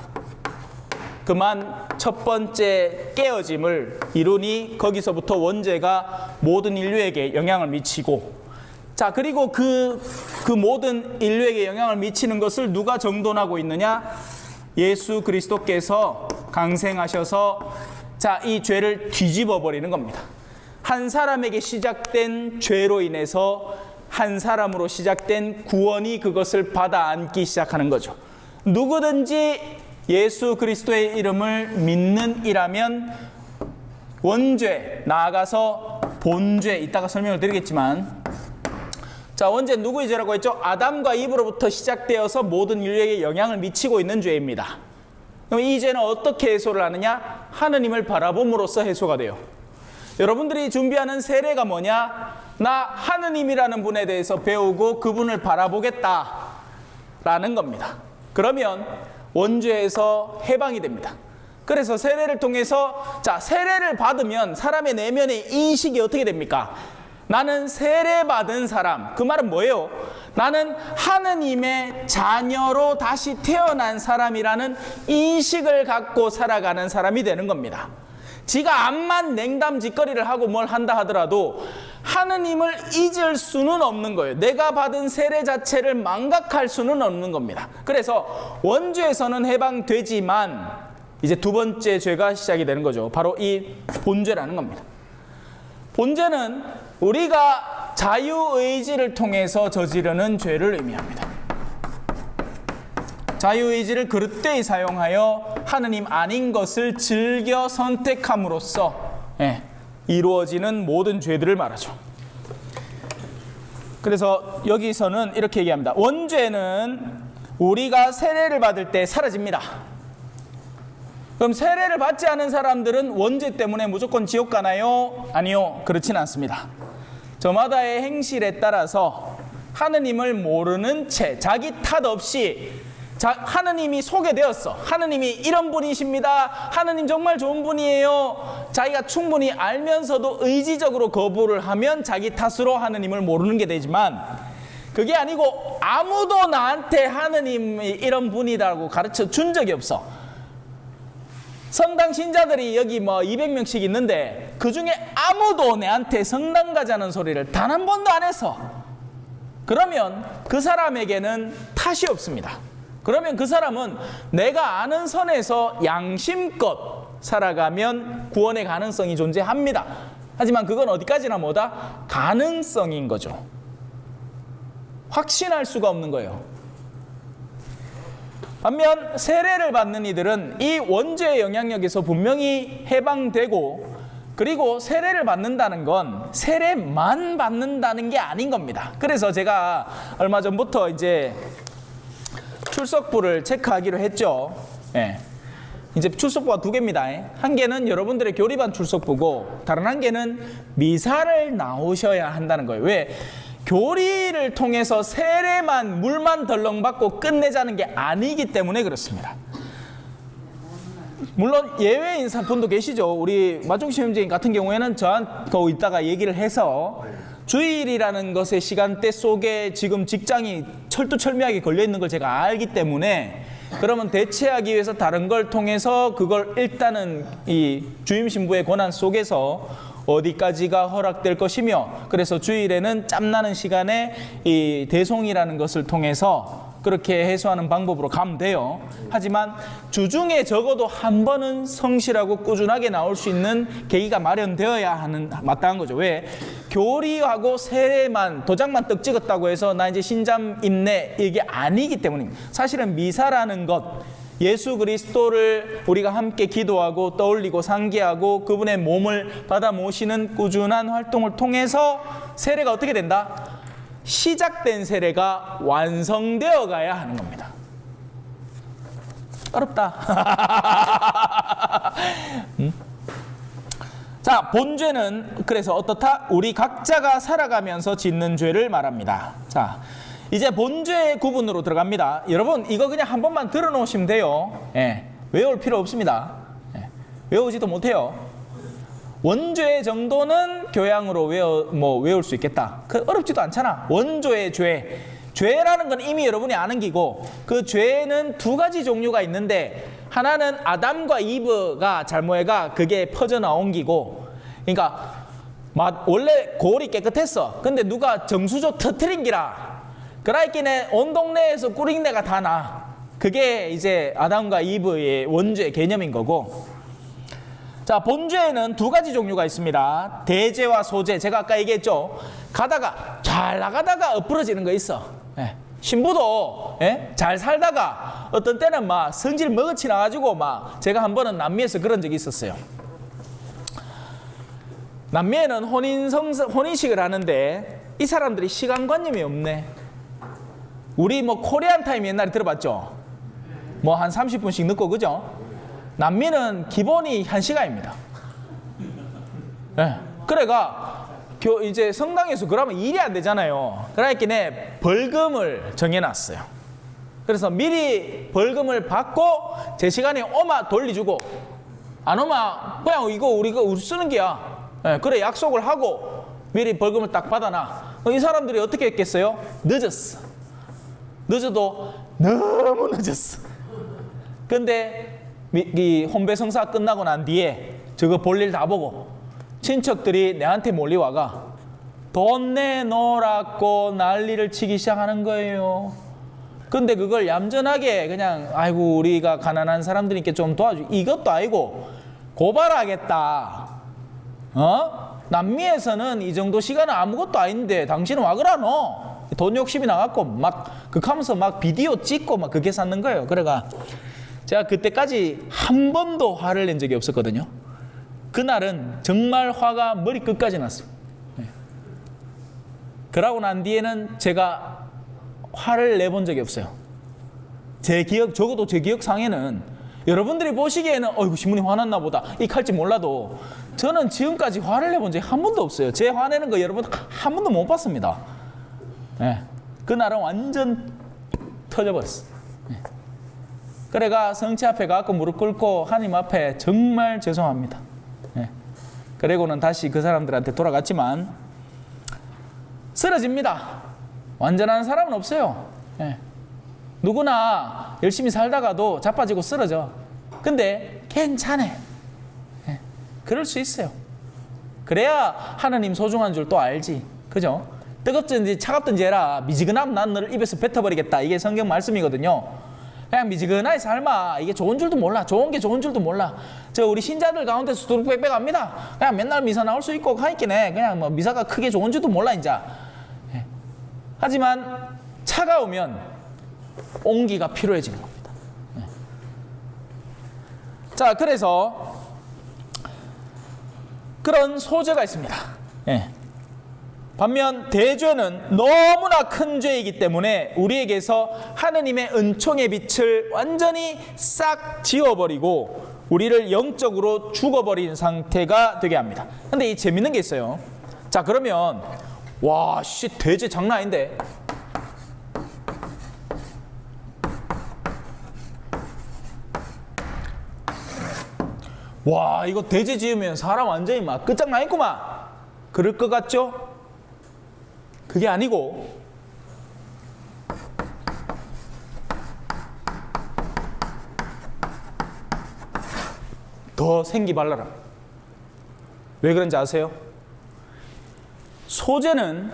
그만 첫 번째 깨어짐을 이루니 거기서부터 원죄가 모든 인류에게 영향을 미치고, 자, 그리고 그 모든 인류에게 영향을 미치는 것을 누가 정돈하고 있느냐? 예수 그리스도께서 강생하셔서 자, 이 죄를 뒤집어 버리는 겁니다. 한 사람에게 시작된 죄로 인해서 한 사람으로 시작된 구원이 그것을 받아 안기 시작하는 거죠. 누구든지 예수 그리스도의 이름을 믿는 이라면 원죄, 나아가서 본죄, 이따가 설명을 드리겠지만, 자, 원죄 누구의 죄라고 했죠? 아담과 이브로부터 시작되어서 모든 인류에게 영향을 미치고 있는 죄입니다. 그럼 이 죄는 어떻게 해소를 하느냐? 하느님을 바라봄으로써 해소가 돼요. 여러분들이 준비하는 세례가 뭐냐? 나 하느님이라는 분에 대해서 배우고 그분을 바라보겠다라는 겁니다. 그러면 원죄에서 해방이 됩니다. 그래서 세례를 통해서, 자, 세례를 받으면 사람의 내면의 인식이 어떻게 됩니까? 나는 세례받은 사람. 그 말은 뭐예요? 나는 하느님의 자녀로 다시 태어난 사람이라는 인식을 갖고 살아가는 사람이 되는 겁니다. 지가 암만 냉담짓거리를 하고 뭘 한다 하더라도 하느님을 잊을 수는 없는 거예요. 내가 받은 세례 자체를 망각할 수는 없는 겁니다. 그래서 원죄에서는 해방되지만 이제 두 번째 죄가 시작이 되는 거죠. 바로 이 본죄라는 겁니다. 본죄는 우리가 자유의지를 통해서 저지르는 죄를 의미합니다. 자유의지를 그릇되이 사용하여 하느님 아닌 것을 즐겨 선택함으로써 이루어지는 모든 죄들을 말하죠. 그래서 여기서는 이렇게 얘기합니다. 원죄는 우리가 세례를 받을 때 사라집니다. 그럼 세례를 받지 않은 사람들은 원죄 때문에 무조건 지옥 가나요? 아니요, 그렇지는 않습니다. 저마다의 행실에 따라서 하느님을 모르는 채 자기 탓 없이 하느님이 소개되었어. 하느님이 이런 분이십니다. 하느님 정말 좋은 분이에요. 자기가 충분히 알면서도 의지적으로 거부를 하면 자기 탓으로 하느님을 모르는 게 되지만, 그게 아니고 아무도 나한테 하느님이 이런 분이라고 가르쳐 준 적이 없어. 성당 신자들이 여기 200명씩 있는데 그 중에 아무도 내한테 성당 가자는 소리를 단 한 번도 안 해서, 그러면 그 사람에게는 탓이 없습니다. 그러면 그 사람은 내가 아는 선에서 양심껏 살아가면 구원의 가능성이 존재합니다. 하지만 그건 어디까지나 뭐다? 가능성인 거죠. 확신할 수가 없는 거예요. 반면 세례를 받는 이들은 이 원죄의 영향력에서 분명히 해방되고, 그리고 세례를 받는다는 건 세례만 받는다는 게 아닌 겁니다. 그래서 제가 얼마 전부터 이제 출석부를 체크하기로 했죠. 이제 출석부가 두 개입니다. 한 개는 여러분들의 교리반 출석부고, 다른 한 개는 미사를 나오셔야 한다는 거예요. 왜? 교리를 통해서 세례만, 물만 덜렁 받고 끝내자는 게 아니기 때문에 그렇습니다. 물론 예외인 분도 계시죠. 우리 마중시험장님 같은 경우에는 저한테 이따가 얘기를 해서 주일이라는 것의 시간대 속에 지금 직장이 철두철미하게 걸려있는 걸 제가 알기 때문에, 그러면 대체하기 위해서 다른 걸 통해서 그걸 일단은 이 주임 신부의 권한 속에서 어디까지가 허락될 것이며, 그래서 주일에는 짬나는 시간에 이 대송이라는 것을 통해서 그렇게 해소하는 방법으로 가면 돼요. 하지만 주중에 적어도 한 번은 성실하고 꾸준하게 나올 수 있는 계기가 마련되어야 하는 마땅한 거죠. 왜? 교리하고 세례만, 도장만 떡 찍었다고 해서 나 이제 신잠 입네, 이게 아니기 때문입니다. 사실은 미사라는 것, 예수 그리스도를 우리가 함께 기도하고 떠올리고 상기하고 그분의 몸을 받아 모시는 꾸준한 활동을 통해서 세례가 어떻게 된다? 시작된 세례가 완성되어 가야 하는 겁니다. 어렵다. 자, 본죄는 그래서 어떻다? 우리 각자가 살아가면서 짓는 죄를 말합니다. 자, 이제 본죄의 구분으로 들어갑니다. 여러분, 이거 그냥 한 번만 들어놓으시면 돼요. 예, 외울 필요 없습니다. 예, 외우지도 못해요. 원죄 정도는 교양으로 외울 수 있겠다. 어렵지도 않잖아. 원조의 죄. 죄라는 건 이미 여러분이 아는 기고, 그 죄는 두 가지 종류가 있는데, 하나는 아담과 이브가 잘못해가 그게 퍼져나온 기고, 그러니까 원래 골이 깨끗했어. 근데 누가 정수조 터트린 기라. 그라이끼네 온 동네에서 꾸린내가 다 나. 그게 이제 아담과 이브의 원죄의 개념인 거고, 자, 본죄에는 두 가지 종류가 있습니다. 대죄와 소죄. 제가 아까 얘기했죠. 가다가 잘 나가다가 엎부러지는 거 있어. 예. 신부도 잘 살다가 어떤 때는 막 성질 먹어치 나가지고 막, 제가 한 번은 남미에서 그런 적이 있었어요. 남미에는 혼인식을 하는데 이 사람들이 시간관념이 없네. 우리 뭐 코리안 타임 옛날에 들어봤죠? 뭐 한 30분씩 늦고, 그죠? 남미는 기본이 1시간입니다. 네. 그래가 이제 성당에서 그러면 일이 안 되잖아요. 그러니까 벌금을 정해놨어요. 그래서 미리 벌금을 받고 제 시간에 오마 돌려주고, 안 오마 그냥 이거 우리가 쓰는 게야. 네. 그래 약속을 하고 미리 벌금을 딱 받아놔. 이 사람들이 어떻게 했겠어요? 늦었어. 늦어도 너무 늦었어. 근데 이 혼배성사 끝나고 난 뒤에 저거 볼일 다 보고 친척들이 내한테 몰려와가 돈 내놓으라고 난리를 치기 시작하는 거예요. 근데 그걸 얌전하게 그냥 아이고 우리가 가난한 사람들이니까 좀 도와줘, 이것도 아니고 고발하겠다. 남미에서는 이 정도 시간은 아무것도 아닌데 당신은 와 그러노? 돈 욕심이 나갖고 막 극하면서 막 비디오 찍고 막 그렇게 샀는 거예요. 그래가 제가 그때까지 한 번도 화를 낸 적이 없었거든요. 그날은 정말 화가 머리 끝까지 났어요. 네. 그러고 난 뒤에는 제가 화를 내본 적이 없어요. 적어도 제 기억상에는 여러분들이 보시기에는 어이구 신문이 화났나 보다 이렇게 할지 몰라도 저는 지금까지 화를 내본 적이 한 번도 없어요. 제 화내는 거 여러분 한 번도 못 봤습니다. 네. 그날은 완전 터져버렸어. 네. 그래가 성체 앞에 가서 무릎 꿇고 하나님 앞에 정말 죄송합니다. 네. 그리고는 다시 그 사람들한테 돌아갔지만 쓰러집니다. 완전한 사람은 없어요. 네. 누구나 열심히 살다가도 자빠지고 쓰러져. 근데 괜찮아. 네. 그럴 수 있어요. 그래야 하나님 소중한 줄 또 알지. 그죠? 뜨겁든지 차갑든지 해라. 미지근하면 난 너를 입에서 뱉어버리겠다. 이게 성경 말씀이거든요. 그냥 미지근하게 삶아. 이게 좋은 줄도 몰라. 좋은 게 좋은 줄도 몰라. 저 우리 신자들 가운데서 두룩빽빽 합니다. 그냥 맨날 미사 나올 수 있고 하니까네. 그냥 뭐 미사가 크게 좋은 줄도 몰라 이제. 네. 하지만 차가우면 온기가 필요해지는 겁니다. 네. 자, 그래서 그런 소재가 있습니다. 네. 반면 대죄는 너무나 큰 죄이기 때문에 우리에게서 하느님의 은총의 빛을 완전히 싹 지워버리고 우리를 영적으로 죽어버린 상태가 되게 합니다. 근데 이 재밌는 게 있어요. 자, 그러면 와, 대죄 장난 아닌데. 와, 이거 대죄 지으면 사람 완전히 막 끝장나 있구만. 그럴 것 같죠? 그게 아니고 더 생기 발라라. 왜 그런지 아세요? 소재는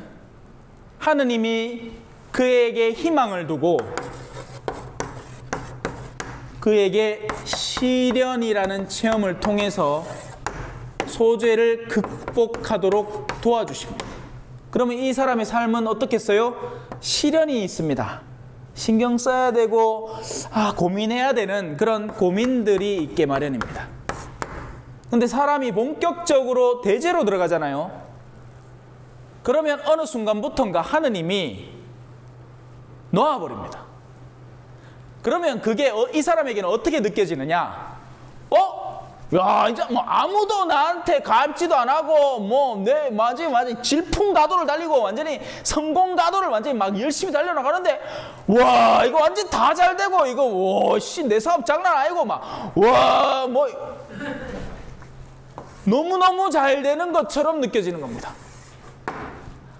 하느님이 그에게 희망을 두고 그에게 시련이라는 체험을 통해서 소재를 극복하도록 도와주십니다. 그러면 이 사람의 삶은 어떻겠어요? 시련이 있습니다. 신경 써야 되고 고민해야 되는 그런 고민들이 있게 마련입니다. 근데 사람이 본격적으로 대죄로 들어가잖아요. 그러면 어느 순간부터인가 하느님이 놓아버립니다. 그러면 그게 이 사람에게는 어떻게 느껴지느냐? 야, 이제 뭐 아무도 나한테 가입지도 안 하고 맞지 질풍가도를 달리고 완전히 성공가도를 완전히 막 열심히 달려나가는데, 와, 이거 완전 다 잘 되고, 이거 내 사업 장난 아니고 너무너무 잘 되는 것처럼 느껴지는 겁니다.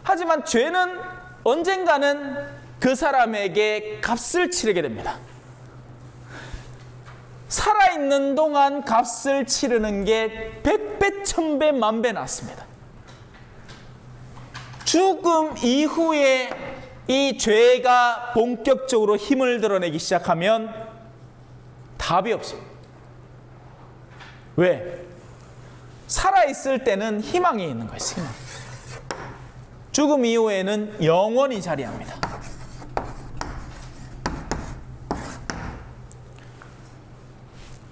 하지만 죄는 언젠가는 그 사람에게 값을 치르게 됩니다. 살아있는 동안 값을 치르는 게 100배, 1000배, 만배 낫습니다. 죽음 이후에 이 죄가 본격적으로 힘을 드러내기 시작하면 답이 없습니다. 왜? 살아있을 때는 희망이 있는 거예요. 희망. 죽음 이후에는 영원히 자리합니다.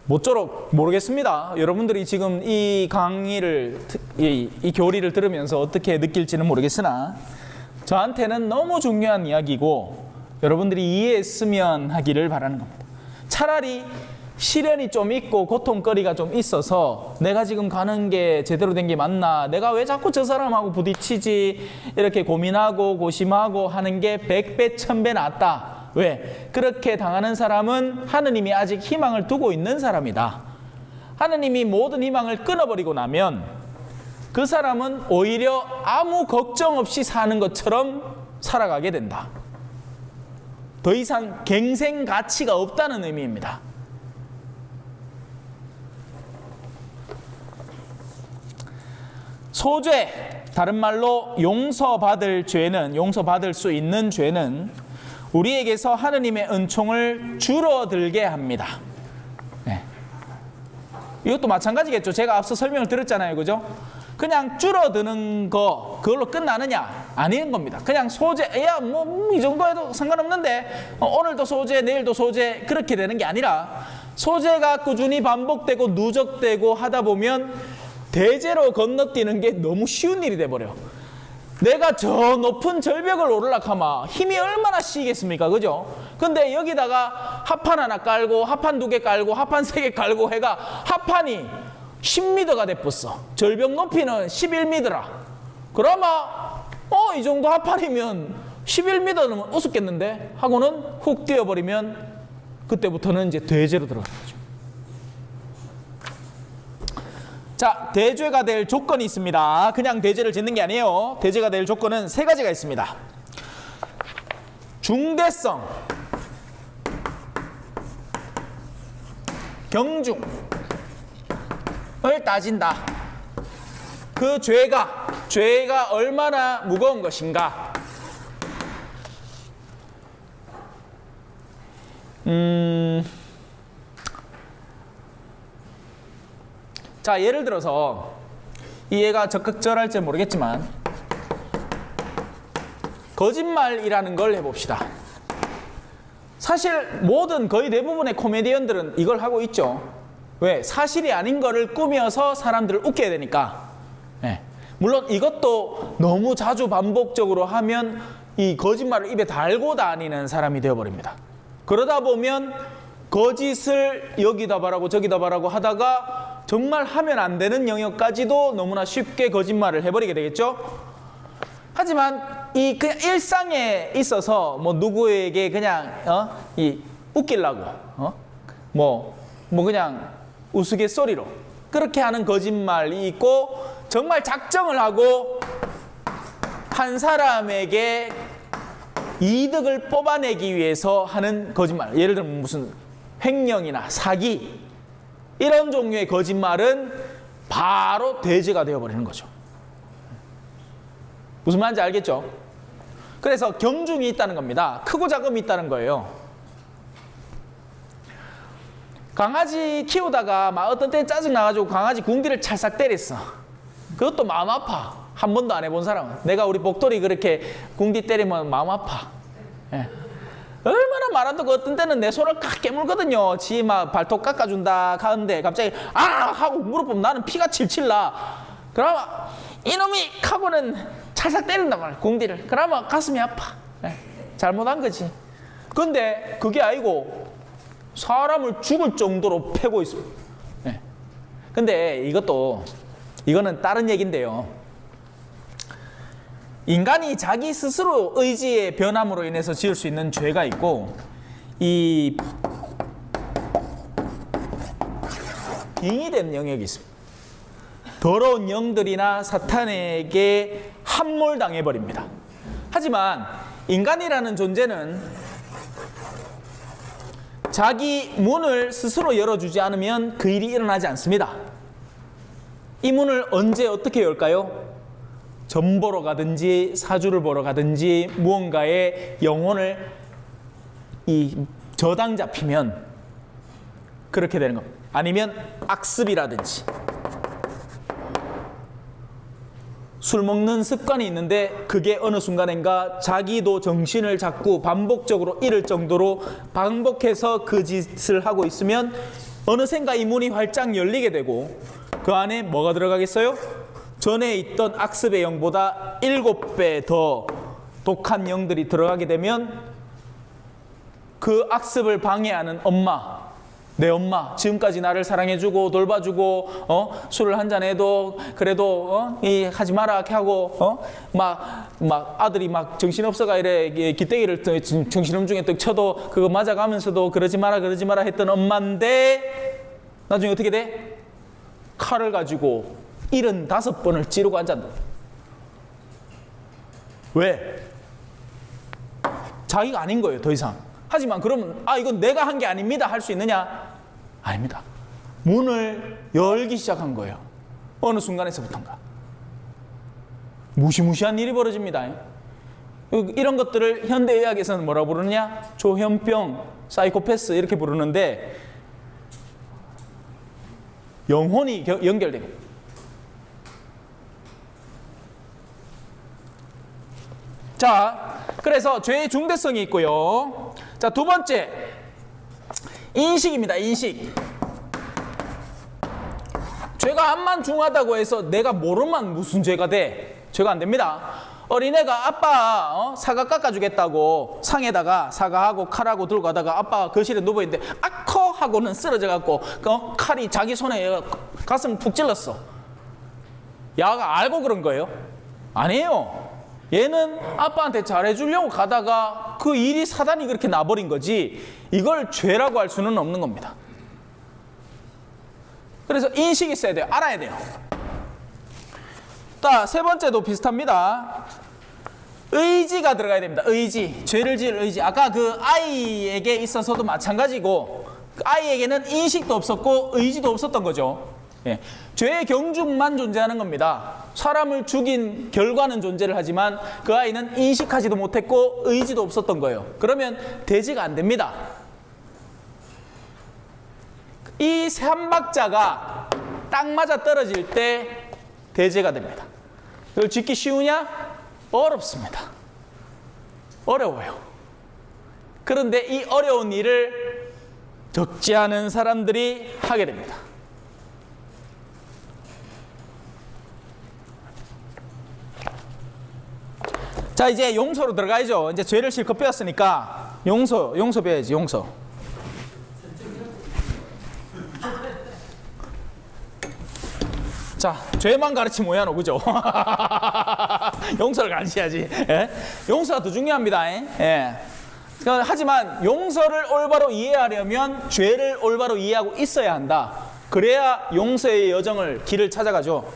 모쪼록 모르겠습니다. 여러분들이 지금 이 강의를, 이 교리를 들으면서 어떻게 느낄지는 모르겠으나 저한테는 너무 중요한 이야기고 여러분들이 이해했으면 하기를 바라는 겁니다. 차라리 시련이 좀 있고 고통거리가 좀 있어서 내가 지금 가는 게 제대로 된 게 맞나, 내가 왜 자꾸 저 사람하고 부딪히지, 이렇게 고민하고 고심하고 하는 게 100배 1000배 낫다. 왜? 그렇게 당하는 사람은 하느님이 아직 희망을 두고 있는 사람이다. 하느님이 모든 희망을 끊어버리고 나면 그 사람은 오히려 아무 걱정 없이 사는 것처럼 살아가게 된다. 더 이상 갱생 가치가 없다는 의미입니다. 소죄, 다른 말로 용서받을 죄는, 용서받을 수 있는 죄는 우리에게서 하느님의 은총을 줄어들게 합니다. 네. 이것도 마찬가지겠죠. 제가 앞서 설명을 드렸잖아요. 그죠? 그냥 줄어드는 거, 그걸로 끝나느냐? 아닌 겁니다. 그냥 소재, 이 정도 해도 상관없는데, 오늘도 소재, 내일도 소재, 그렇게 되는 게 아니라, 소재가 꾸준히 반복되고 누적되고 하다 보면 대죄로 건너뛰는 게 너무 쉬운 일이 돼버려요. 내가 저 높은 절벽을 오르려고 하면 힘이 얼마나 시겠습니까? 그죠? 근데 여기다가 합판 하나 깔고 합판 2개 깔고 합판 3개 깔고 해가 합판이 10m가 돼버렸어. 절벽 높이는 11m라. 그러면 이 정도 합판이면 11m는 우습겠는데 하고는 훅 뛰어버리면 그때부터는 이제 대죄로 들어가는 거죠. 자, 대죄가 될 조건이 있습니다. 그냥 대죄를 짓는 게 아니에요. 대죄가 될 조건은 3가지가 있습니다. 중대성, 경중을 따진다. 그 죄가 얼마나 무거운 것인가. 자, 예를 들어서 이해가 적극절할지 모르겠지만 거짓말이라는 걸 해봅시다. 사실 거의 대부분의 코미디언들은 이걸 하고 있죠. 왜? 사실이 아닌 거를 꾸며서 사람들을 웃겨야 되니까. 네. 물론 이것도 너무 자주 반복적으로 하면 이 거짓말을 입에 달고 다니는 사람이 되어버립니다. 그러다 보면 거짓을 여기다 바라고 저기다 바라고 하다가 정말 하면 안 되는 영역까지도 너무나 쉽게 거짓말을 해버리게 되겠죠. 하지만 이 그냥 일상에 있어서 누구에게 그냥 웃기려고 그냥 우스갯소리로 그렇게 하는 거짓말이 있고, 정말 작정을 하고 한 사람에게 이득을 뽑아내기 위해서 하는 거짓말. 예를 들면 무슨 횡령이나 사기, 이런 종류의 거짓말은 바로 돼지가 되어버리는 거죠. 무슨 말인지 알겠죠? 그래서 경중이 있다는 겁니다. 크고 작음이 있다는 거예요. 강아지 키우다가 막 어떤 때 짜증 나가지고 강아지 궁디를 찰싹 때렸어. 그것도 마음 아파. 한 번도 안 해본 사람은. 내가 우리 복돌이 그렇게 궁디 때리면 마음 아파. 예. 얼마나 말한다고 어떤 때는 내 손을 깍 깨물거든요. 지 막 발톱 깎아준다 하는데 갑자기 아 하고 무릎 보면 나는 피가 칠칠 나. 그러면 이놈이 하고는 찰싹 때린단 말이야. 궁디를. 그러면 가슴이 아파. 예. 잘못한 거지. 근데 그게 아니고 사람을 죽을 정도로 패고 있습니다. 예. 근데 이거는 다른 얘기인데요. 인간이 자기 스스로 의지의 변함으로 인해서 지을 수 있는 죄가 있고, 이 빙의된 영역이 있습니다. 더러운 영들이나 사탄에게 함몰당해버립니다. 하지만 인간이라는 존재는 자기 문을 스스로 열어주지 않으면 그 일이 일어나지 않습니다. 이 문을 언제 어떻게 열까요? 점 보러 가든지 사주를 보러 가든지 무언가의 영혼을 저당 잡히면 그렇게 되는 겁니다. 아니면 악습이라든지 술 먹는 습관이 있는데 그게 어느 순간인가 자기도 정신을 잡고 반복적으로 잃을 정도로 반복해서 그 짓을 하고 있으면 어느샌가 이 문이 활짝 열리게 되고 그 안에 뭐가 들어가겠어요? 전에 있던 악습의 영보다 7배 더 독한 영들이 들어가게 되면 그 악습을 방해하는 엄마, 내 엄마, 지금까지 나를 사랑해주고 돌봐주고 술을 한잔 해도 그래도 하지 마라 이렇게 하고 막 아들이 막 정신없어가 이래 기대기를 정신없중에 떡 쳐도 그거 맞아가면서도 그러지 마라 했던 엄마인데 나중에 어떻게 돼? 칼을 가지고 75번을 찌르고 앉았다. 왜? 자기가 아닌 거예요, 더 이상. 하지만 그러면 이건 내가 한 게 아닙니다 할 수 있느냐? 아닙니다. 문을 열기 시작한 거예요. 어느 순간에서부터인가. 무시무시한 일이 벌어집니다. 이런 것들을 현대의학에서는 뭐라고 부르느냐? 조현병, 사이코패스 이렇게 부르는데 영혼이 연결되고 자, 그래서 죄의 중대성이 있고요. 자, 두 번째 인식입니다. 인식. 죄가 암만 중하다고 해서 내가 모르면 무슨 죄가 돼? 죄가 안 됩니다. 어린애가 아빠 사과 깎아주겠다고 상에다가 사과하고 칼하고 들고 가다가 아빠가 거실에 누워있는데 아커 하고는 쓰러져갖고 칼이 자기 손에 가슴을 푹 찔렀어. 야가 알고 그런 거예요? 아니에요. 얘는 아빠한테 잘해주려고 가다가 그 일이 사단이 그렇게 나버린 거지 이걸 죄라고 할 수는 없는 겁니다. 그래서 인식이 있어야 돼요. 알아야 돼요. 자, 세 번째도 비슷합니다. 의지가 들어가야 됩니다. 의지. 죄를 지을 의지. 아까 그 아이에게 있어서도 마찬가지고 그 아이에게는 인식도 없었고 의지도 없었던 거죠. 예. 죄의 경중만 존재하는 겁니다. 사람을 죽인 결과는 존재를 하지만 그 아이는 인식하지도 못했고 의지도 없었던 거예요. 그러면 대지가 안 됩니다. 이 3박자가 딱 맞아 떨어질 때 대제가 됩니다. 이걸 짓기 쉬우냐? 어렵습니다. 어려워요. 그런데 이 어려운 일을 적지 않은 사람들이 하게 됩니다. 자, 이제 용서로 들어가야죠. 이제 죄를 실컷 배웠으니까 용서 배워야지. 용서. 자, 죄만 가르치면 뭐야 너, 그죠? 용서를 가르쳐야지. 예? 용서가 더 중요합니다. 예. 하지만 용서를 올바로 이해하려면 죄를 올바로 이해하고 있어야 한다. 그래야 용서의 여정을 길을 찾아가죠.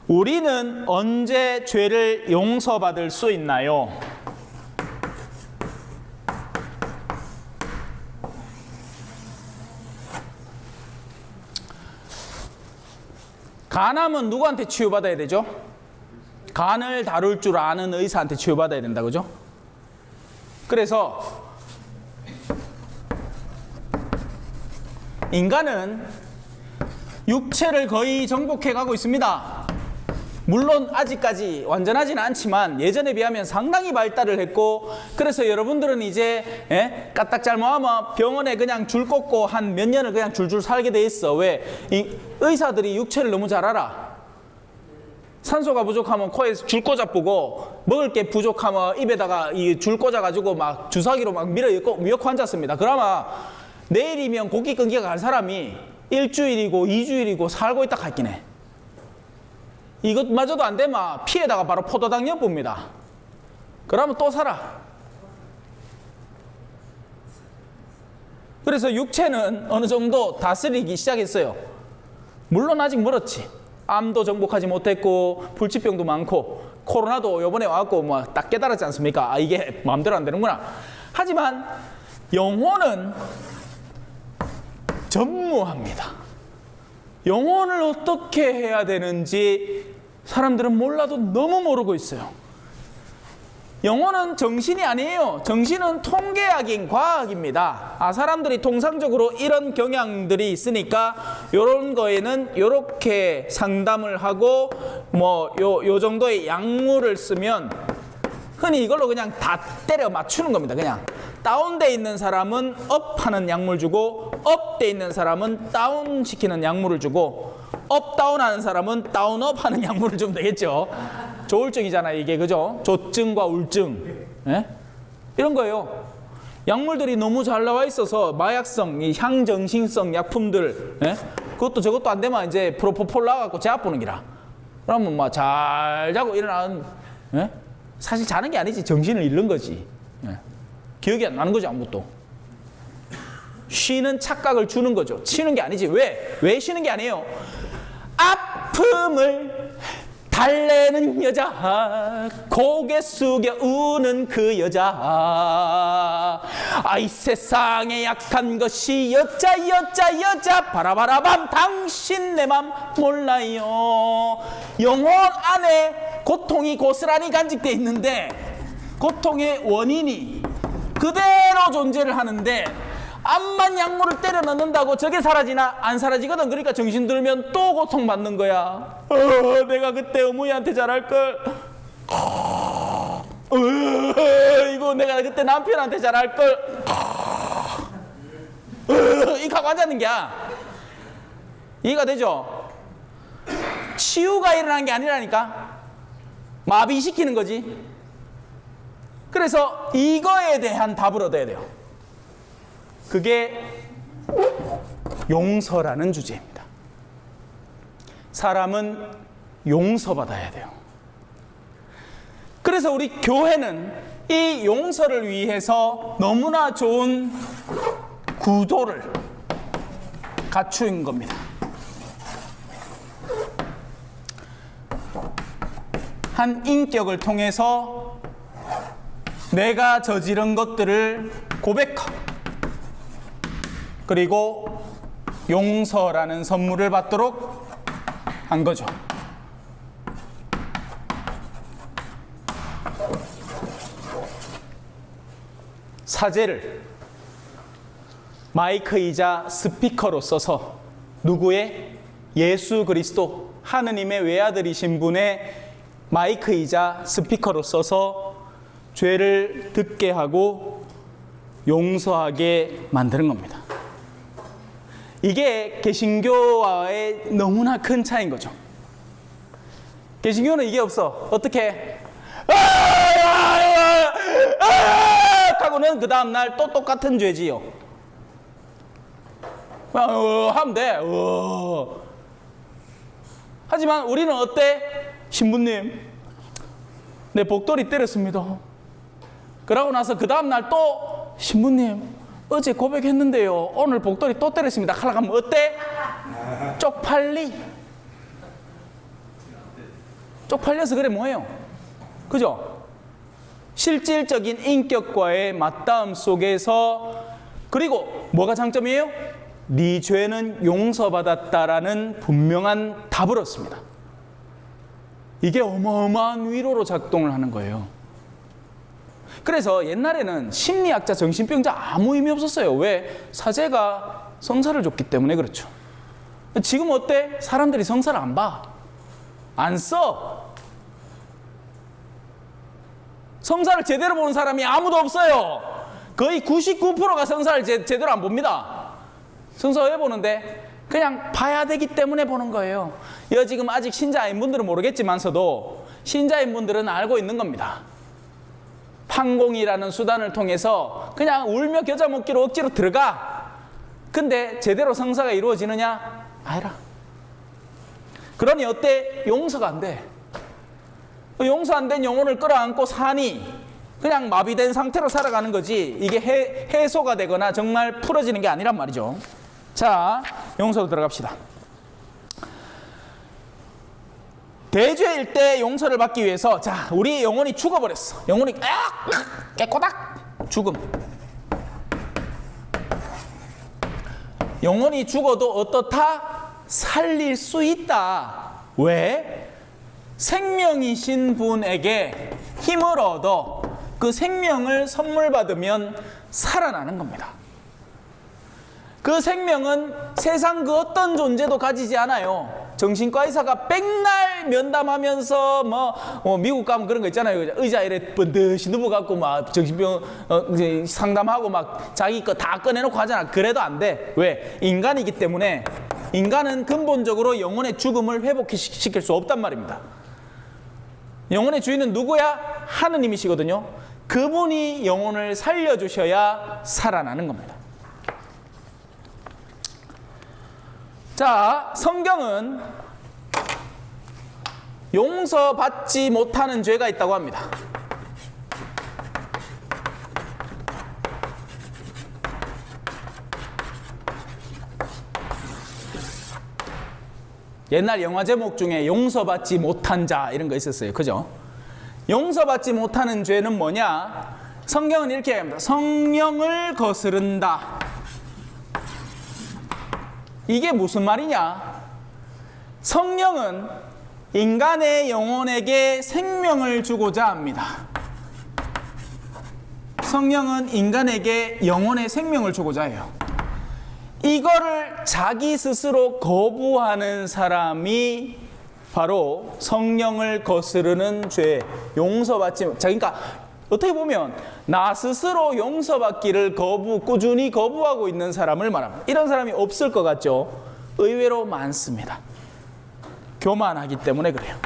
우리는 언제 죄를 용서받을 수 있나요? 간암은 누구한테 치유받아야 되죠? 간을 다룰 줄 아는 의사한테 치유받아야 된다, 그죠? 그래서 인간은 육체를 거의 정복해 가고 있습니다. 물론 아직까지 완전하지는 않지만 예전에 비하면 상당히 발달을 했고, 그래서 여러분들은 이제 까딱 잘못하면 병원에 그냥 줄 꽂고 한 몇 년을 그냥 줄줄 살게 돼 있어. 왜? 의사들이 육체를 너무 잘 알아. 산소가 부족하면 코에 줄 꽂아보고, 먹을 게 부족하면 입에다가 이 줄 꽂아가지고 막 주사기로 막 미역고 앉았습니다. 그러면 내일이면 고기 끊기가 갈 사람이 일주일이고 2주일이고 살고 있다 갔긴 해. 이것마저도 안 되면 피에다가 바로 포도당 엿봅니다. 그러면 또 살아. 그래서 육체는 어느 정도 다스리기 시작했어요. 물론 아직 멀었지. 암도 정복하지 못했고 불치병도 많고 코로나도 이번에 와갖고 뭐 딱 깨달았지 않습니까? 아, 이게 마음대로 안 되는구나. 하지만 영혼은 전무합니다. 영혼을 어떻게 해야 되는지 사람들은 몰라도 너무 모르고 있어요. 영혼은 정신이 아니에요. 정신은 통계학인 과학입니다. 사람들이 통상적으로 이런 경향들이 있으니까 이런 거에는 이렇게 상담을 하고 요 정도의 약물을 쓰면 흔히 이걸로 그냥 다 때려 맞추는 겁니다. 그냥 다운돼 있는 사람은 업하는 약물 주고, 업돼 있는 사람은 다운시키는 약물을 주고, 업다운하는 사람은 다운업하는 약물을 주면 되겠죠. 조울증이잖아요, 이게. 그죠? 조증과 우울증. 예? 이런 거예요. 약물들이 너무 잘 나와 있어서 마약성, 이 향정신성 약품들, 예? 그것도 저것도 안 되면 이제 프로포폴 나와갖고 제압 보는 기라. 그러면 막 잘 자고 일어나는, 예? 사실 자는 게 아니지, 정신을 잃는 거지. 예. 기억이 안 나는 거죠, 아무것도. 쉬는 착각을 주는 거죠. 치는 게 아니지. 왜 쉬는 게 아니에요? 아픔을 달래는 여자, 고개 숙여 우는 그 여자, 이 세상에 약한 것이 여자 바라바라밤, 당신 내 맘 몰라요. 영혼 안에 고통이 고스란히 간직되어 있는데 고통의 원인이 그대로 존재를 하는데 암만 약물을 때려 넣는다고 저게 사라지나? 안 사라지거든. 그러니까 정신 들면 또 고통받는 거야. 내가 그때 어머니한테 잘할걸. 이거 내가 그때 남편한테 잘할걸. 이렇게 하고 앉았는 게야. 이해가 되죠? 치유가 일어난 게 아니라니까. 마비시키는 거지. 그래서 이거에 대한 답을 얻어야 돼요. 그게 용서라는 주제입니다. 사람은 용서받아야 돼요. 그래서 우리 교회는 이 용서를 위해서 너무나 좋은 구도를 갖춘 겁니다. 한 인격을 통해서 내가 저지른 것들을 고백하고, 그리고 용서라는 선물을 받도록 한 거죠. 사제를 마이크이자 스피커로 써서 누구의? 예수 그리스도 하느님의 외아들이신 분의 마이크이자 스피커로 써서 죄를 듣게 하고 용서하게 만드는 겁니다. 이게 개신교와의 너무나 큰 차이인 거죠. 개신교는 이게 없어. 어떻게? 하고는 그 다음날 또 똑같은 죄지요. 하면 돼. 하지만 우리는 어때? 신부님, 내 복돌이 때렸습니다. 그러고 나서 그 다음날 또 신부님, 어제 고백했는데요, 오늘 복돌이 또 때렸습니다. 하려고 하면 어때? 쪽팔려서 그래 뭐예요? 그죠? 실질적인 인격과의 맞닿음 속에서, 그리고 뭐가 장점이에요? 네 죄는 용서받았다라는 분명한 답을 얻습니다. 이게 어마어마한 위로로 작동을 하는 거예요. 그래서 옛날에는 심리학자, 정신병자 아무 의미 없었어요. 왜? 사제가 성사를 줬기 때문에 그렇죠. 지금 어때? 사람들이 성사를 안 봐. 안 써. 성사를 제대로 보는 사람이 아무도 없어요. 거의 99%가 성사를 제대로 안 봅니다. 성사 왜 보는데? 그냥 봐야 되기 때문에 보는 거예요. 지금 아직 신자인 분들은 모르겠지만서도 신자인 분들은 알고 있는 겁니다. 판공이라는 수단을 통해서 그냥 울며 겨자 먹기로 억지로 들어가. 근데 제대로 성사가 이루어지느냐? 아니라. 그러니 어때? 용서가 안 돼. 용서 안 된 영혼을 끌어안고 사니 그냥 마비된 상태로 살아가는 거지, 이게 해소가 되거나 정말 풀어지는 게 아니란 말이죠. 자, 용서로 들어갑시다. 대죄일 때 용서를 받기 위해서, 자, 우리 영혼이 죽어버렸어. 영혼이 깨꼬닥 죽음. 영혼이 죽어도 어떻다? 살릴 수 있다. 왜? 생명이신 분에게 힘을 얻어 그 생명을 선물 받으면 살아나는 겁니다. 그 생명은 세상 그 어떤 존재도 가지지 않아요. 정신과 의사가 백날 면담하면서 미국 가면 그런 거 있잖아요. 의자 이래 번듯이 누워갖고 막 정신병 상담하고 막 자기 거 다 꺼내놓고 하잖아. 그래도 안 돼. 왜? 인간이기 때문에. 인간은 근본적으로 영혼의 죽음을 회복시킬 수 없단 말입니다. 영혼의 주인은 누구야? 하느님이시거든요. 그분이 영혼을 살려주셔야 살아나는 겁니다. 자, 성경은 용서받지 못하는 죄가 있다고 합니다. 옛날 영화 제목 중에 용서받지 못한 자 이런 거 있었어요. 그죠? 용서받지 못하는 죄는 뭐냐? 성경은 이렇게 합니다. 성령을 거스른다. 이게 무슨 말이냐? 성령은 인간의 영혼에게 생명을 주고자 합니다. 성령은 인간에게 영혼의 생명을 주고자 해요. 이거를 자기 스스로 거부하는 사람이 바로 성령을 거스르는 죄, 용서받지, 그러니까 어떻게 보면 나 스스로 용서받기를 꾸준히 거부하고 있는 사람을 말합니다. 이런 사람이 없을 것 같죠? 의외로 많습니다. 교만하기 때문에 그래요.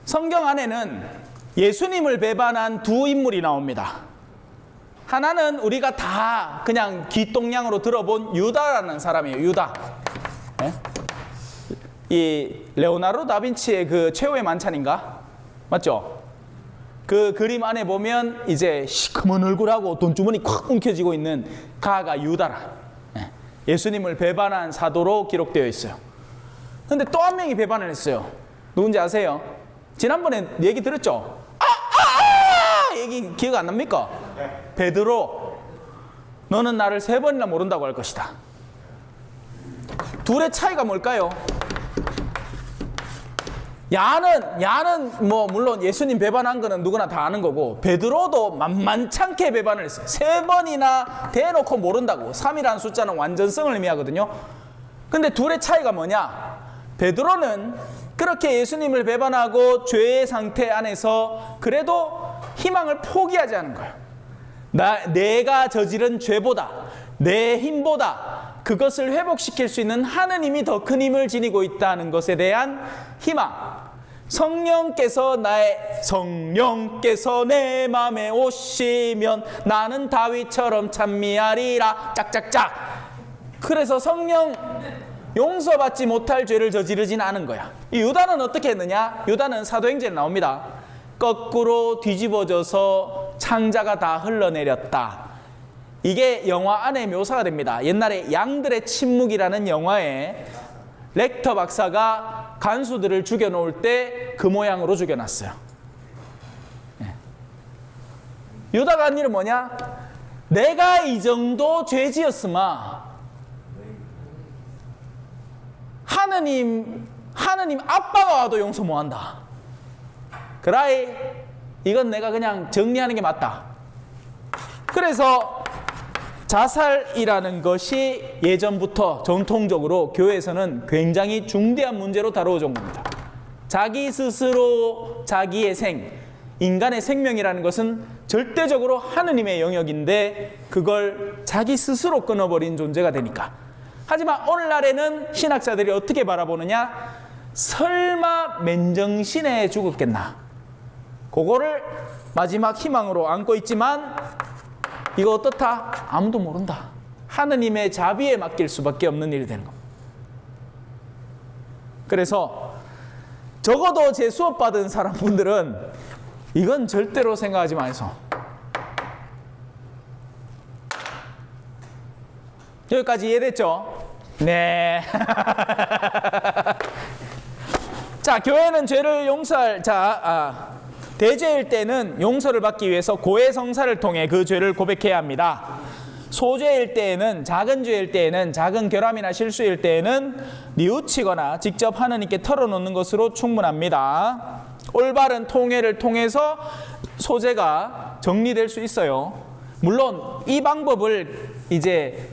성경 안에는 예수님을 배반한 두 인물이 나옵니다. 하나는 우리가 다 그냥 귀동냥으로 들어본 유다라는 사람이에요. 유다. 네? 이 레오나르도 다빈치의 그 최후의 만찬인가? 맞죠? 그 그림 안에 보면 이제 시커먼 얼굴하고 돈주머니 콱 움켜쥐고 있는 가가 유다라. 네. 예수님을 배반한 사도로 기록되어 있어요. 근데 또 한 명이 배반을 했어요. 누군지 아세요? 지난번에 얘기 들었죠? 얘기 기억 안 납니까? 베드로, 너는 나를 3번이나 모른다고 할 것이다. 둘의 차이가 뭘까요? 야는 뭐 물론 예수님 배반한 거는 누구나 다 아는 거고, 베드로도 만만찮게 배반을 했어요. 3번이나 대놓고 모른다고. 3이라는 숫자는 완전성을 의미하거든요. 근데 둘의 차이가 뭐냐? 베드로는 그렇게 예수님을 배반하고 죄의 상태 안에서 그래도 희망을 포기하지 않은 거예요. 내가 저지른 죄보다, 내 힘보다 그것을 회복시킬 수 있는 하느님이 더 큰 힘을 지니고 있다는 것에 대한 희망. 성령께서 내 맘에 오시면 나는 다윗처럼 찬미하리라. 짝짝짝. 그래서 성령 용서받지 못할 죄를 저지르진 않은 거야. 이 유다는 어떻게 했느냐? 유다는 사도행전에 나옵니다. 거꾸로 뒤집어져서 창자가 다 흘러내렸다. 이게 영화 안에 묘사가 됩니다. 옛날에 양들의 침묵이라는 영화에 렉터 박사가 간수들을 죽여놓을 때 그 모양으로 죽여놨어요. 유다가 한 일은 뭐냐? 내가 이 정도 죄 지었으마 하느님 아빠가 와도 용서 못한다. 그라이 이건 내가 그냥 정리하는 게 맞다. 그래서 자살이라는 것이 예전부터 전통적으로 교회에서는 굉장히 중대한 문제로 다루어진 겁니다. 자기 스스로 자기의 인간의 생명이라는 것은 절대적으로 하느님의 영역인데 그걸 자기 스스로 끊어버린 존재가 되니까. 하지만 오늘날에는 신학자들이 어떻게 바라보느냐? 설마 맨정신에 죽었겠나? 그거를 마지막 희망으로 안고 있지만 이거 어떻다? 아무도 모른다. 하느님의 자비에 맡길 수밖에 없는 일이 되는 겁니다. 그래서 적어도 제 수업 받은 사람분들은 이건 절대로 생각하지 마세요. 여기까지 이해됐죠? 네. 자, 교회는 죄를 용서할 대죄일 때는 용서를 받기 위해서 고해성사를 통해 그 죄를 고백해야 합니다. 소죄일 때에는, 작은 죄일 때에는, 작은 결함이나 실수일 때에는 뉘우치거나 직접 하느님께 털어놓는 것으로 충분합니다. 올바른 통회를 통해서 소재가 정리될 수 있어요. 물론 이 방법을 이제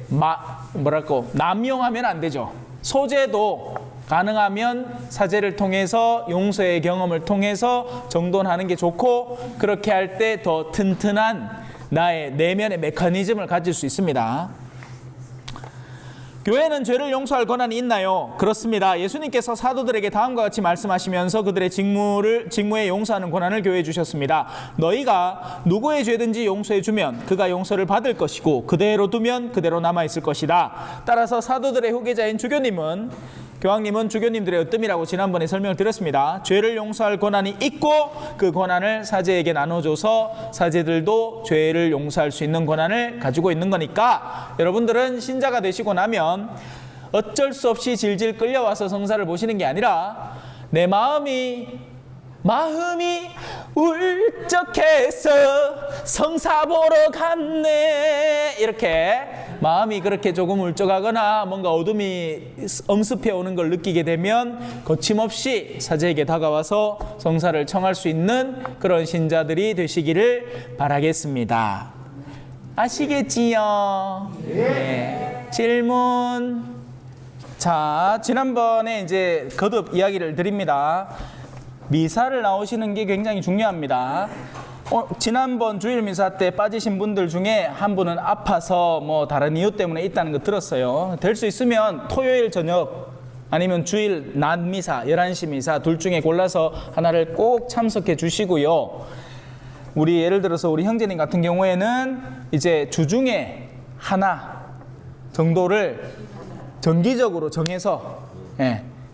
남용하면 안 되죠. 소재도 가능하면 사죄를 통해서 용서의 경험을 통해서 정돈하는 게 좋고, 그렇게 할 때 더 튼튼한 나의 내면의 메커니즘을 가질 수 있습니다. 교회는 죄를 용서할 권한이 있나요? 그렇습니다. 예수님께서 사도들에게 다음과 같이 말씀하시면서 그들의 직무에 용서하는 권한을 교회에 주셨습니다. 너희가 누구의 죄든지 용서해 주면 그가 용서를 받을 것이고 그대로 두면 그대로 남아있을 것이다. 따라서 사도들의 후계자인 교황님은 주교님들의 으뜸이라고 지난번에 설명을 드렸습니다. 죄를 용서할 권한이 있고 그 권한을 사제에게 나눠줘서 사제들도 죄를 용서할 수 있는 권한을 가지고 있는 거니까, 여러분들은 신자가 되시고 나면 어쩔 수 없이 질질 끌려와서 성사를 보시는 게 아니라 내 마음이 울적해서 성사 보러 갔네, 이렇게 마음이 그렇게 조금 울적하거나 뭔가 어둠이 엄습해 오는 걸 느끼게 되면 거침없이 사제에게 다가와서 성사를 청할 수 있는 그런 신자들이 되시기를 바라겠습니다. 아시겠지요? 네. 질문. 자, 지난번에 이제 거듭 이야기를 드립니다. 미사를 나오시는 게 굉장히 중요합니다. 지난번 주일 미사 때 빠지신 분들 중에 한 분은 아파서 뭐 다른 이유 때문에 있다는 거 들었어요. 될 수 있으면 토요일 저녁 아니면 주일 낮 미사, 11시 미사 둘 중에 골라서 하나를 꼭 참석해 주시고요. 예를 들어서 우리 형제님 같은 경우에는 이제 주중에 하나 정도를 정기적으로 정해서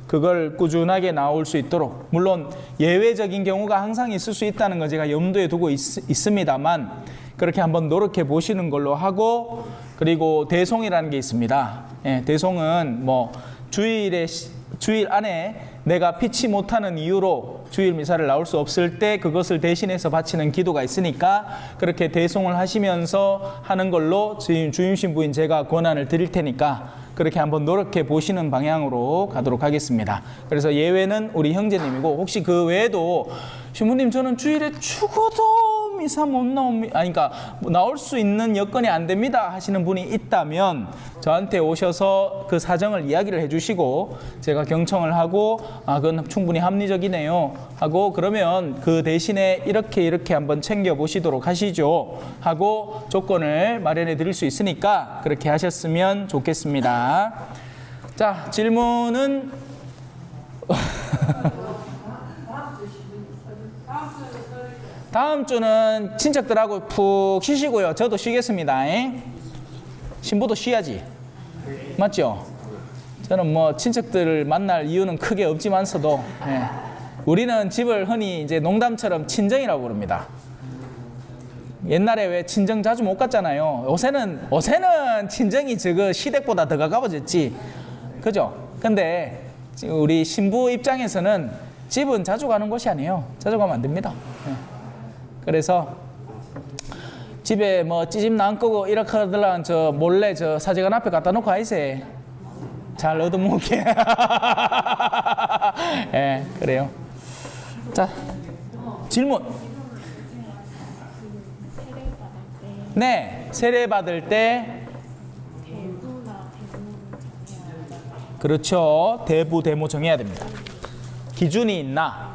그걸 꾸준하게 나올 수 있도록, 물론 예외적인 경우가 항상 있을 수 있다는 거 제가 염두에 두고 있습니다만 그렇게 한번 노력해 보시는 걸로 하고, 그리고 대송이라는 게 있습니다. 대송은 뭐 주일 안에 내가 피치 못하는 이유로 주일 미사를 나올 수 없을 때 그것을 대신해서 바치는 기도가 있으니까 그렇게 대송을 하시면서 하는 걸로 주임 신부인 제가 권한을 드릴 테니까 그렇게 한번 노력해 보시는 방향으로 가도록 하겠습니다. 그래서 예외는 우리 형제님이고, 혹시 그 외에도 신부님 저는 주일에 죽어도 미사 못 나옵니다, 그러니까 나올 수 있는 여건이 안 됩니다 하시는 분이 있다면 저한테 오셔서 그 사정을 이야기를 해주시고 제가 경청을 하고 그건 충분히 합리적이네요 하고, 그러면 그 대신에 이렇게 한번 챙겨 보시도록 하시죠 하고 조건을 마련해 드릴 수 있으니까 그렇게 하셨으면 좋겠습니다. 자, 질문은 다음 주는 친척들하고 푹 쉬시고요. 저도 쉬겠습니다. 신부도 쉬어야지. 맞죠? 저는 뭐 친척들을 만날 이유는 크게 없지만서도 우리는 집을 흔히 이제 농담처럼 친정이라고 부릅니다. 옛날에 왜 친정 자주 못 갔잖아요. 요새는 친정이 저거 시댁보다 더 가까워졌지. 그죠? 근데 우리 신부 입장에서는 집은 자주 가는 곳이 아니에요. 자주 가면 안 됩니다. 그래서 집에 뭐 찌짐 안 끄고 이렇게 하더란 저 몰래 저 사제관 앞에 갖다 놓고 아이세. 잘 얻어먹게. 예, 그래요. 자, 질문. 네, 세례 받을 때 그렇죠. 대부 대모 정해야 됩니다. 기준이 있나?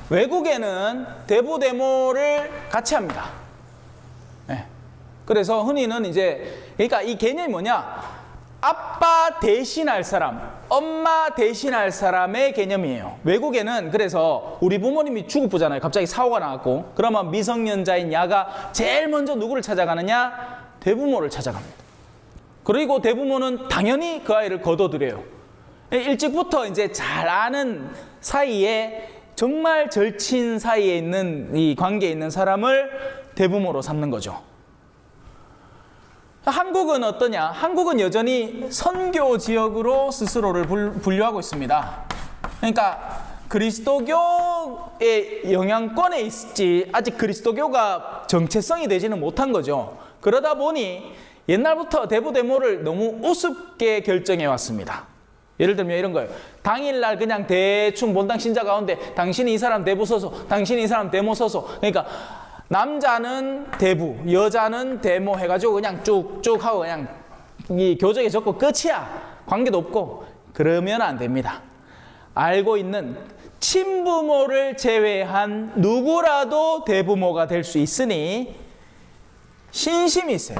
외국에는 대부 대모를 같이 합니다. 네. 그래서 흔히는 이제 그러니까 이 개념이 뭐냐? 아빠 대신할 사람, 엄마 대신할 사람의 개념이에요. 외국에는 그래서 우리 부모님이 죽어보잖아요. 갑자기 사고가 나갖고 그러면 미성년자인 야가 제일 먼저 누구를 찾아가느냐? 대부모를 찾아갑니다. 그리고 대부모는 당연히 그 아이를 거둬들여요. 일찍부터 이제 잘 아는 사이에 정말 절친 사이에 있는 이 관계에 있는 사람을 대부모로 삼는 거죠. 한국은 어떠냐? 한국은 여전히 선교 지역으로 스스로를 분류하고 있습니다. 그러니까 그리스도교의 영향권에 있지 아직 그리스도교가 정체성이 되지는 못한 거죠. 그러다 보니 옛날부터 대부대모를 너무 우습게 결정해 왔습니다. 예를 들면 이런 거예요. 당일날 그냥 대충 본당 신자 가운데 당신이 이 사람 대부 서서, 당신이 이 사람 대모 서서, 그러니까 남자는 대부, 여자는 대모 해가지고 그냥 쭉쭉 하고 그냥 이 교적에 적고 끝이야. 관계도 없고. 그러면 안 됩니다. 알고 있는 친부모를 제외한 누구라도 대부모가 될 수 있으니 신심이 있어요.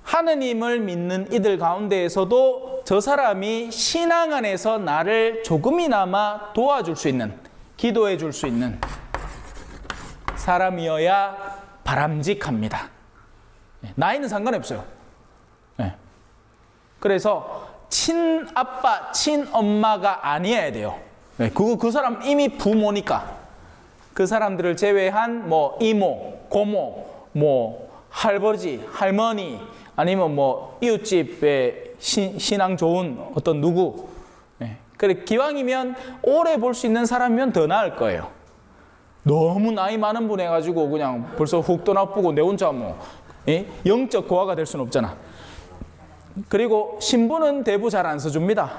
하느님을 믿는 이들 가운데에서도 저 사람이 신앙 안에서 나를 조금이나마 도와줄 수 있는, 기도해 줄 수 있는 사람이어야 바람직합니다. 나이는 상관이 없어요. 그래서 친아빠, 친엄마가 아니어야 돼요. 그 사람 이미 부모니까. 그 사람들을 제외한 뭐 이모, 고모, 뭐 할아버지, 할머니, 아니면 뭐 이웃집에 신앙 좋은 어떤 누구, 그래 기왕이면 오래 볼 수 있는 사람이면 더 나을 거예요. 너무 나이 많은 분 해가지고 그냥 벌써 훅 떠나쁘고 내 혼자 뭐 영적 고아가 될 수는 없잖아. 그리고 신부는 대부 잘 안 써줍니다.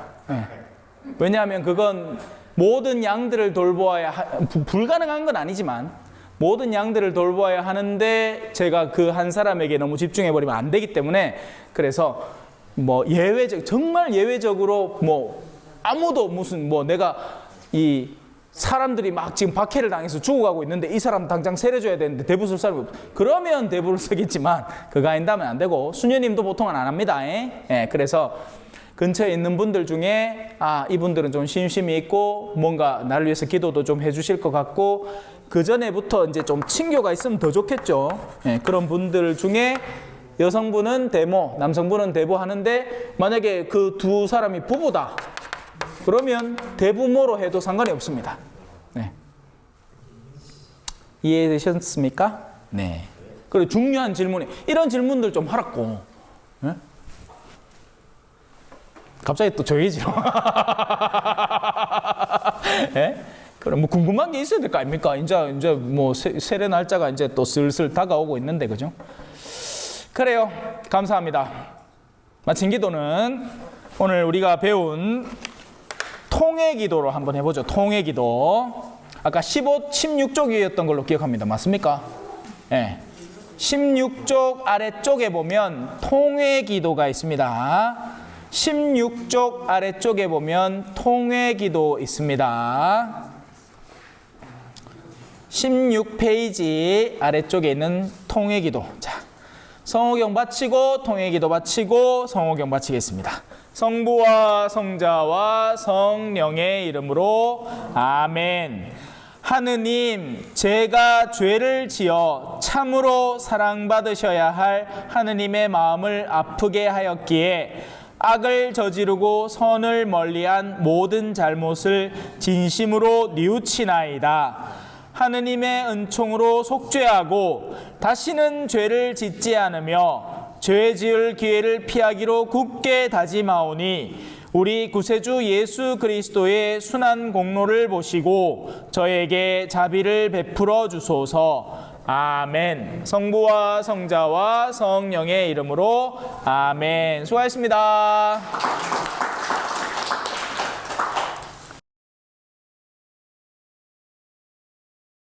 왜냐하면 그건 모든 양들을 돌보아야 불가능한 건 아니지만 모든 양들을 돌보아야 하는데 제가 그 한 사람에게 너무 집중해버리면 안 되기 때문에 그래서 뭐 정말 예외적으로 뭐 아무도 무슨 뭐 내가 이 사람들이 막 지금 박해를 당해서 죽어가고 있는데 이 사람 당장 세례줘야 되는데 대부 쓸 사람이 없어. 그러면 대부를 쓰겠지만 그거 아닌다면 안 되고 수녀님도 보통은 안 합니다. 그래서 근처에 있는 분들 중에 이분들은 좀 신심이 있고 뭔가 나를 위해서 기도도 좀 해주실 것 같고 그 전에부터 이제 좀 친교가 있으면 더 좋겠죠. 그런 분들 중에 여성분은 대모, 남성분은 대부 하는데 만약에 그 두 사람이 부부다. 그러면 대부모로 해도 상관이 없습니다. 이해되셨습니까? 네. 그리고 중요한 질문이 이런 질문들 좀 하라고. 갑자기 또 조용해지러. 그럼 뭐 궁금한 게 있어야 될 거 아닙니까? 이제 뭐 세례 날짜가 이제 또 슬슬 다가오고 있는데 그죠? 그래요. 감사합니다. 마친 기도는 오늘 우리가 배운 통회 기도로 한번 해보죠. 통회 기도. 아까 16쪽이었던 걸로 기억합니다. 맞습니까? 16쪽 아래쪽에 보면 통회 기도가 있습니다. 16쪽 아래쪽에 보면 통회 기도 있습니다. 16페이지 아래쪽에 있는 통회 기도. 자, 성호경 바치고 통회 기도 바치고 성호경 바치겠습니다. 성부와 성자와 성령의 이름으로 아멘. 하느님, 제가 죄를 지어 참으로 사랑받으셔야 할 하느님의 마음을 아프게 하였기에 악을 저지르고 선을 멀리한 모든 잘못을 진심으로 뉘우치나이다. 하느님의 은총으로 속죄하고 다시는 죄를 짓지 않으며 죄 지을 기회를 피하기로 굳게 다짐하오니 우리 구세주 예수 그리스도의 순한 공로를 보시고 저에게 자비를 베풀어 주소서. 아멘. 성부와 성자와 성령의 이름으로 아멘. 수고하셨습니다.